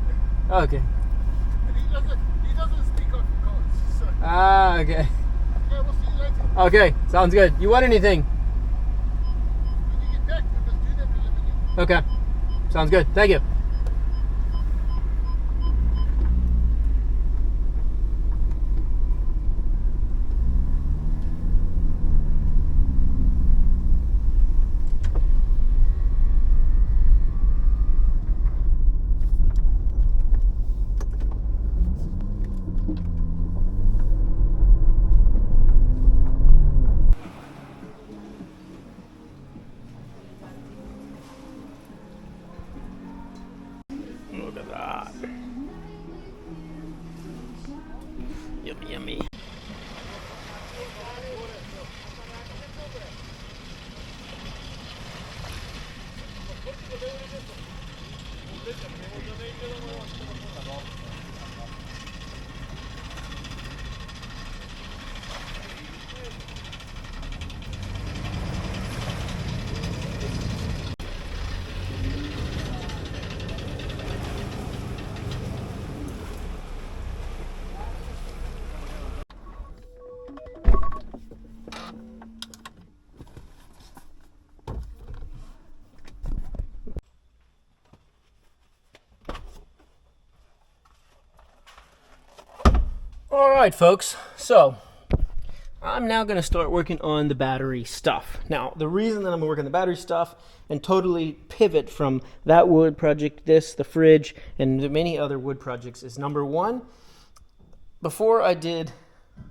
[SPEAKER 1] Okay.
[SPEAKER 3] And he doesn't speak Afrikaans. So.
[SPEAKER 1] Ah, okay.
[SPEAKER 3] Yeah, we'll see you later.
[SPEAKER 1] Okay, sounds good. You want anything?
[SPEAKER 3] When you get back, we must do that aluminium.
[SPEAKER 1] Okay. Sounds good. Thank you. All right, folks. So I'm now going to start working on the battery stuff. Now, the reason that I'm working on the battery stuff and totally pivot from that wood project, the fridge, and the many other wood projects is, number one, before I did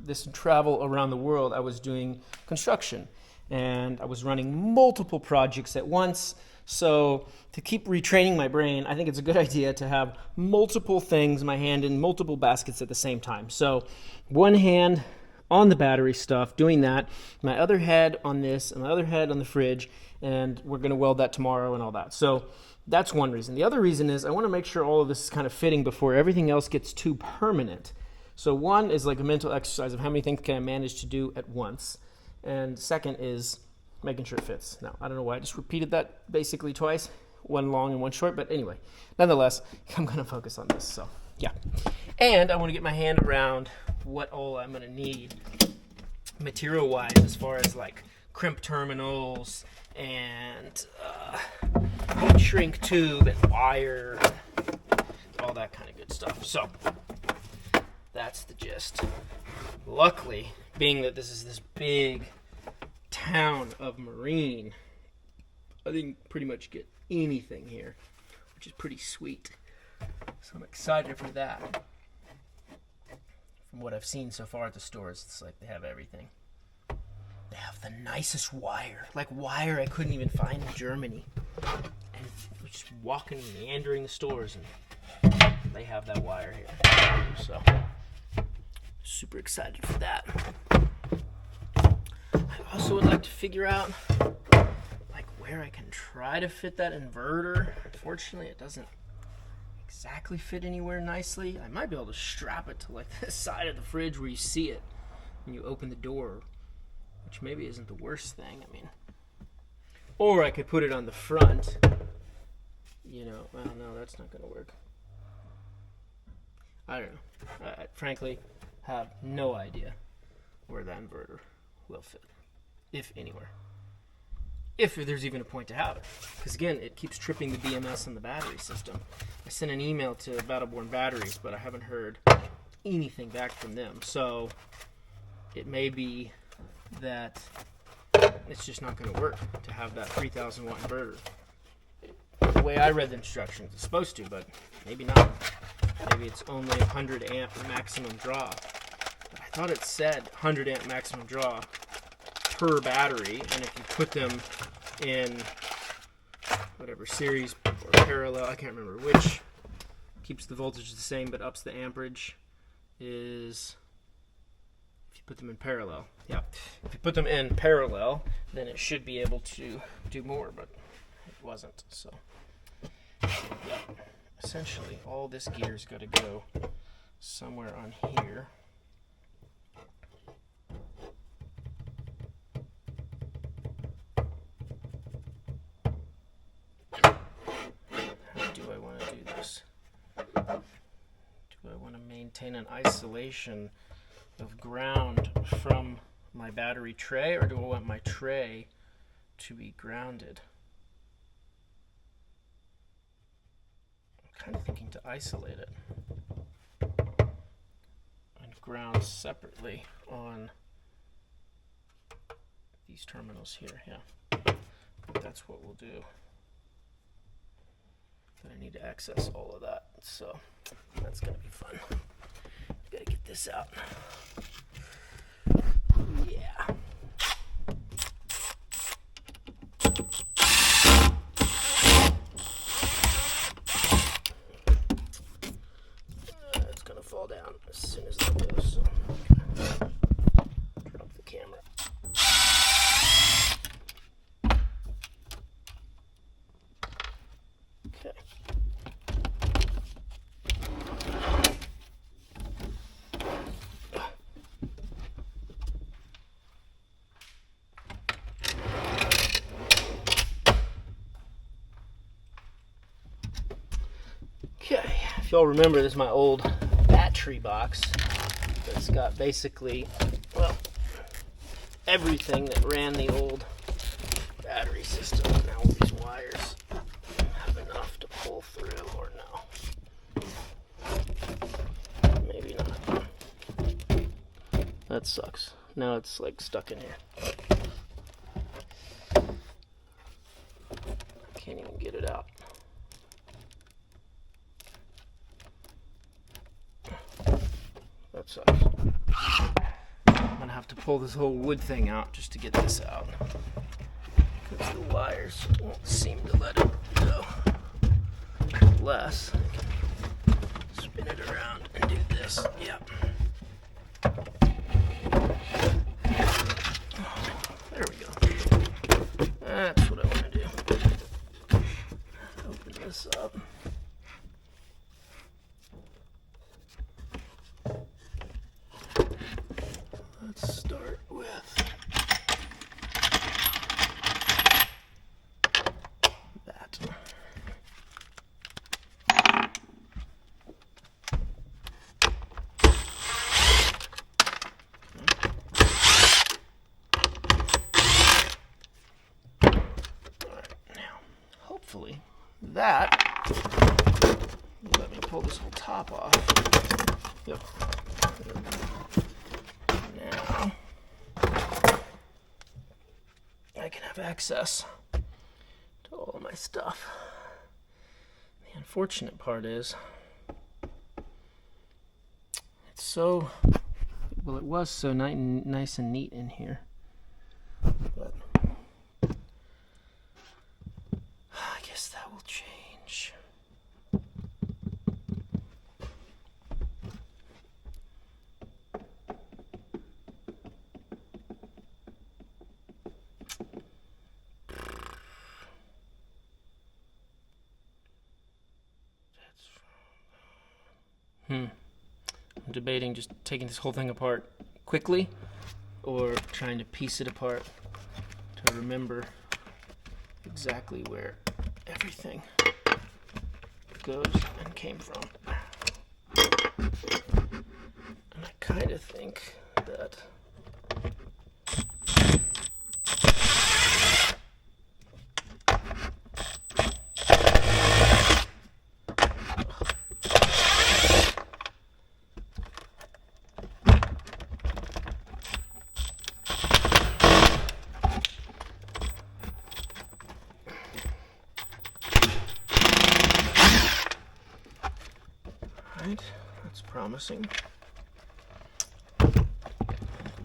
[SPEAKER 1] this travel around the world, I was doing construction and I was running multiple projects at once. So to keep retraining my brain, I think it's a good idea to have multiple things in my hand in multiple baskets at the same time. So one hand on the battery stuff, doing that, my other head on this, and my other head on the fridge, and we're going to weld that tomorrow and all that. So that's one reason. The other reason is I want to make sure all of this is kind of fitting before everything else gets too permanent. So one is like a mental exercise of how many things can I manage to do at once. And second is making sure it fits. Now, I don't know why I just repeated that basically twice, one long and one short, but anyway, nonetheless, I'm going to focus on this. So yeah. And I want to get my hand around what all I'm going to need material-wise as far as like crimp terminals and heat shrink tube and wire, all that kind of good stuff. So that's the gist. Luckily, being that this is this big town of Marine, I think pretty much get anything here, which is pretty sweet. So I'm excited for that. From what I've seen so far at the stores, it's like they have everything. They have the nicest wire, like wire I couldn't even find in Germany. And just walking, meandering the stores, and they have that wire here. So super excited for that. I also would like to figure out like where I can try to fit that inverter. Unfortunately, it doesn't exactly fit anywhere nicely. I might be able to strap it to like the side of the fridge where you see it when you open the door, which maybe isn't the worst thing. I mean, or I could put it on the front. You know, well, no, that's not going to work. I don't know. I frankly have no idea where that inverter will fit, if anywhere. If there's even a point to have it. Because again, it keeps tripping the BMS on the battery system. I sent an email to Battleborn Batteries, but I haven't heard anything back from them. So it may be that it's just not going to work to have that 3,000 watt inverter. The way I read the instructions, it's supposed to, but maybe not. Maybe it's only 100 amp maximum draw. But I thought it said 100 amp maximum draw per battery, and if you put them in whatever series or parallel, I can't remember which, keeps the voltage the same but ups the amperage, is if you put them in parallel. Yeah, if you put them in parallel, then it should be able to do more, but it wasn't. So yeah, essentially all this gear's got to go somewhere on here. Do I want to maintain an isolation of ground from my battery tray, or do I want my tray to be grounded? I'm kind of thinking to isolate it and ground separately on these terminals here. Yeah, that's what we'll do. I need to access all of that, so that's gonna be fun. Gotta get this out. Yeah. It's gonna fall down as soon as that goes. So drop the camera. Okay. Okay, if y'all remember, this is my old battery box. It's got basically, well, everything that ran the old battery system. Now all these wires have enough to pull through, or no. Maybe not. sucks. Now it's like stuck in here. Can't even get it out. That sucks. I'm gonna have to pull this whole wood thing out just to get this out, because the wires won't seem to let it go. Unless I can spin it around and do this. Yep. There we go. That's what I want to do. Open this up. Let's start with that. Hopefully that will let me pull this whole top off. Yep. Now I can have access to all of my stuff. The unfortunate part is it's so, well, it was so nice and neat in here, but I guess that will change. I'm debating just taking this whole thing apart quickly or trying to piece it apart to remember exactly where everything goes and came from. And I kind of think that that's promising.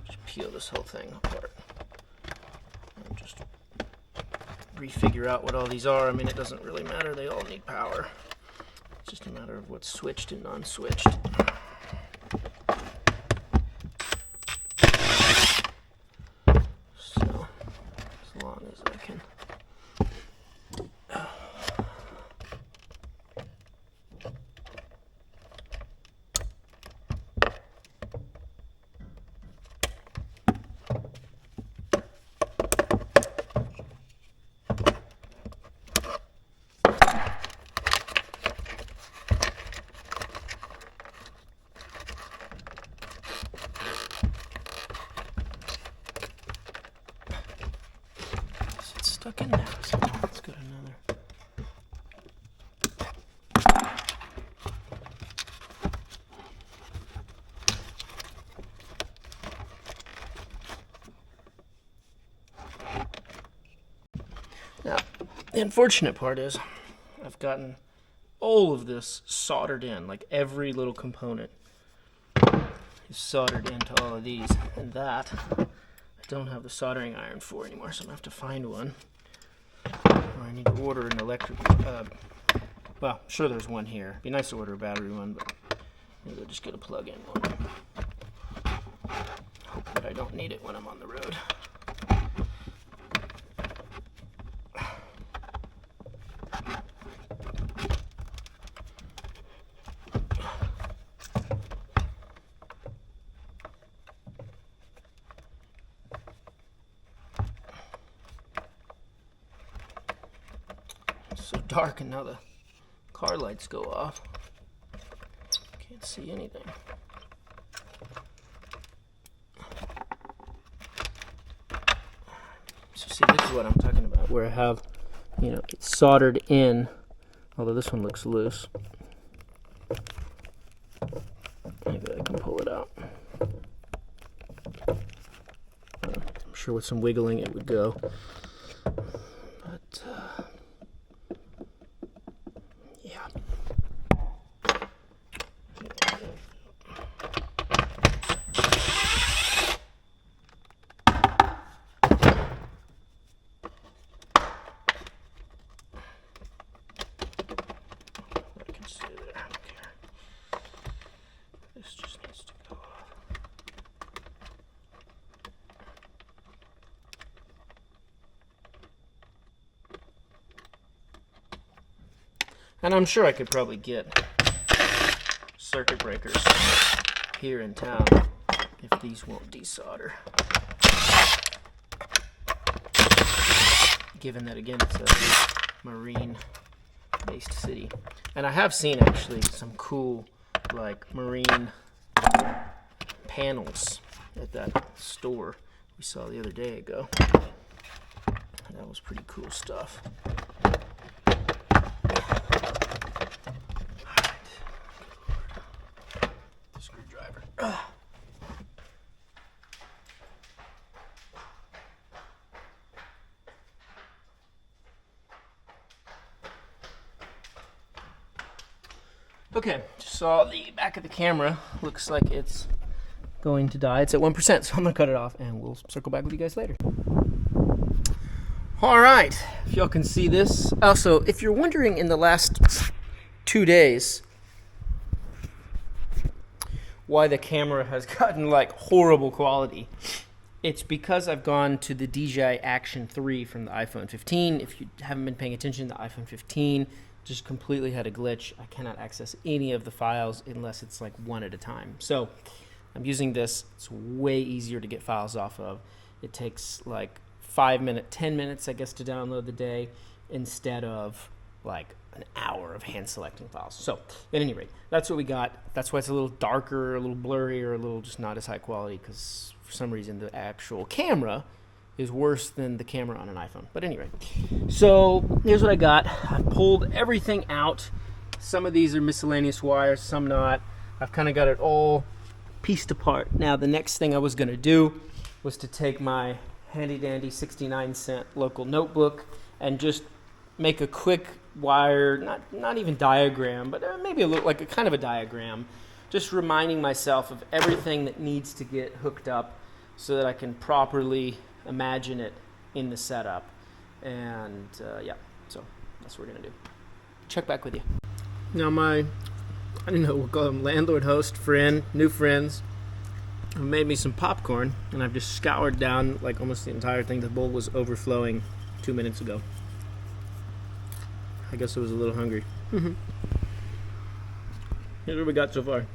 [SPEAKER 1] Just peel this whole thing apart and just refigure out what all these are. I mean, it doesn't really matter. They all need power. It's just a matter of what's switched and non-switched. So, as long as I can stuck in there, so let's get another. Now, the unfortunate part is I've gotten all of this soldered in, like every little component is soldered into all of these, and that I don't have the soldering iron for anymore, so I'm gonna have to find one. Or I need to order an electric. Well, sure, there's one here. It'd be nice to order a battery one, but maybe I'll just get a plug-in one. Hope that I don't need it when I'm on the road. So dark, and now the car lights go off. Can't see anything. So see, this is what I'm talking about, where I have, you know, it's soldered in, although this one looks loose. Maybe I can pull it out. sure with some wiggling it would go. But yeah. I can stay there. I don't care. This just needs to go off. And I'm sure I could probably get circuit breakers here in town if these won't desolder. Given that, again, it's a marine-based city. And I have seen, actually, some cool, like, marine panels at that store we saw the other day ago. That was pretty cool stuff. Screwdriver. Okay, just saw the back of the camera. Looks like it's going to die. It's at 1%, so I'm going to cut it off and we'll circle back with you guys later. All right, if y'all can see this. Also, if you're wondering in the last 2 days why the camera has gotten like horrible quality, it's because I've gone to the DJI Action 3 from the iPhone 15. If you haven't been paying attention, the iPhone 15 just completely had a glitch. I cannot access any of the files unless it's like one at a time. So I'm using this. It's way easier to get files off of. It takes like 10 minutes, I guess, to download the day instead of like an hour of hand selecting files. So at any rate, that's what we got. That's why it's a little darker, a little blurrier, a little just not as high quality, because for some reason the actual camera is worse than the camera on an iPhone. But anyway, so here's what I got. I pulled everything out. Some of these are miscellaneous wires, some not. I've kind of got it all pieced apart. Now the next thing I was going to do was to take my handy dandy 69-cent local notebook and just make a quick wire, not even diagram, but maybe a little, like a kind of a diagram, just reminding myself of everything that needs to get hooked up so that I can properly imagine it in the setup. And yeah, so that's what we're gonna do. Check back with you. Now my, I don't know, we'll call them landlord, host, friend, new friends, have made me some popcorn, and I've just scoured down like almost the entire thing. The bowl was overflowing 2 minutes ago. I guess I was a little hungry. Here's what we got so far.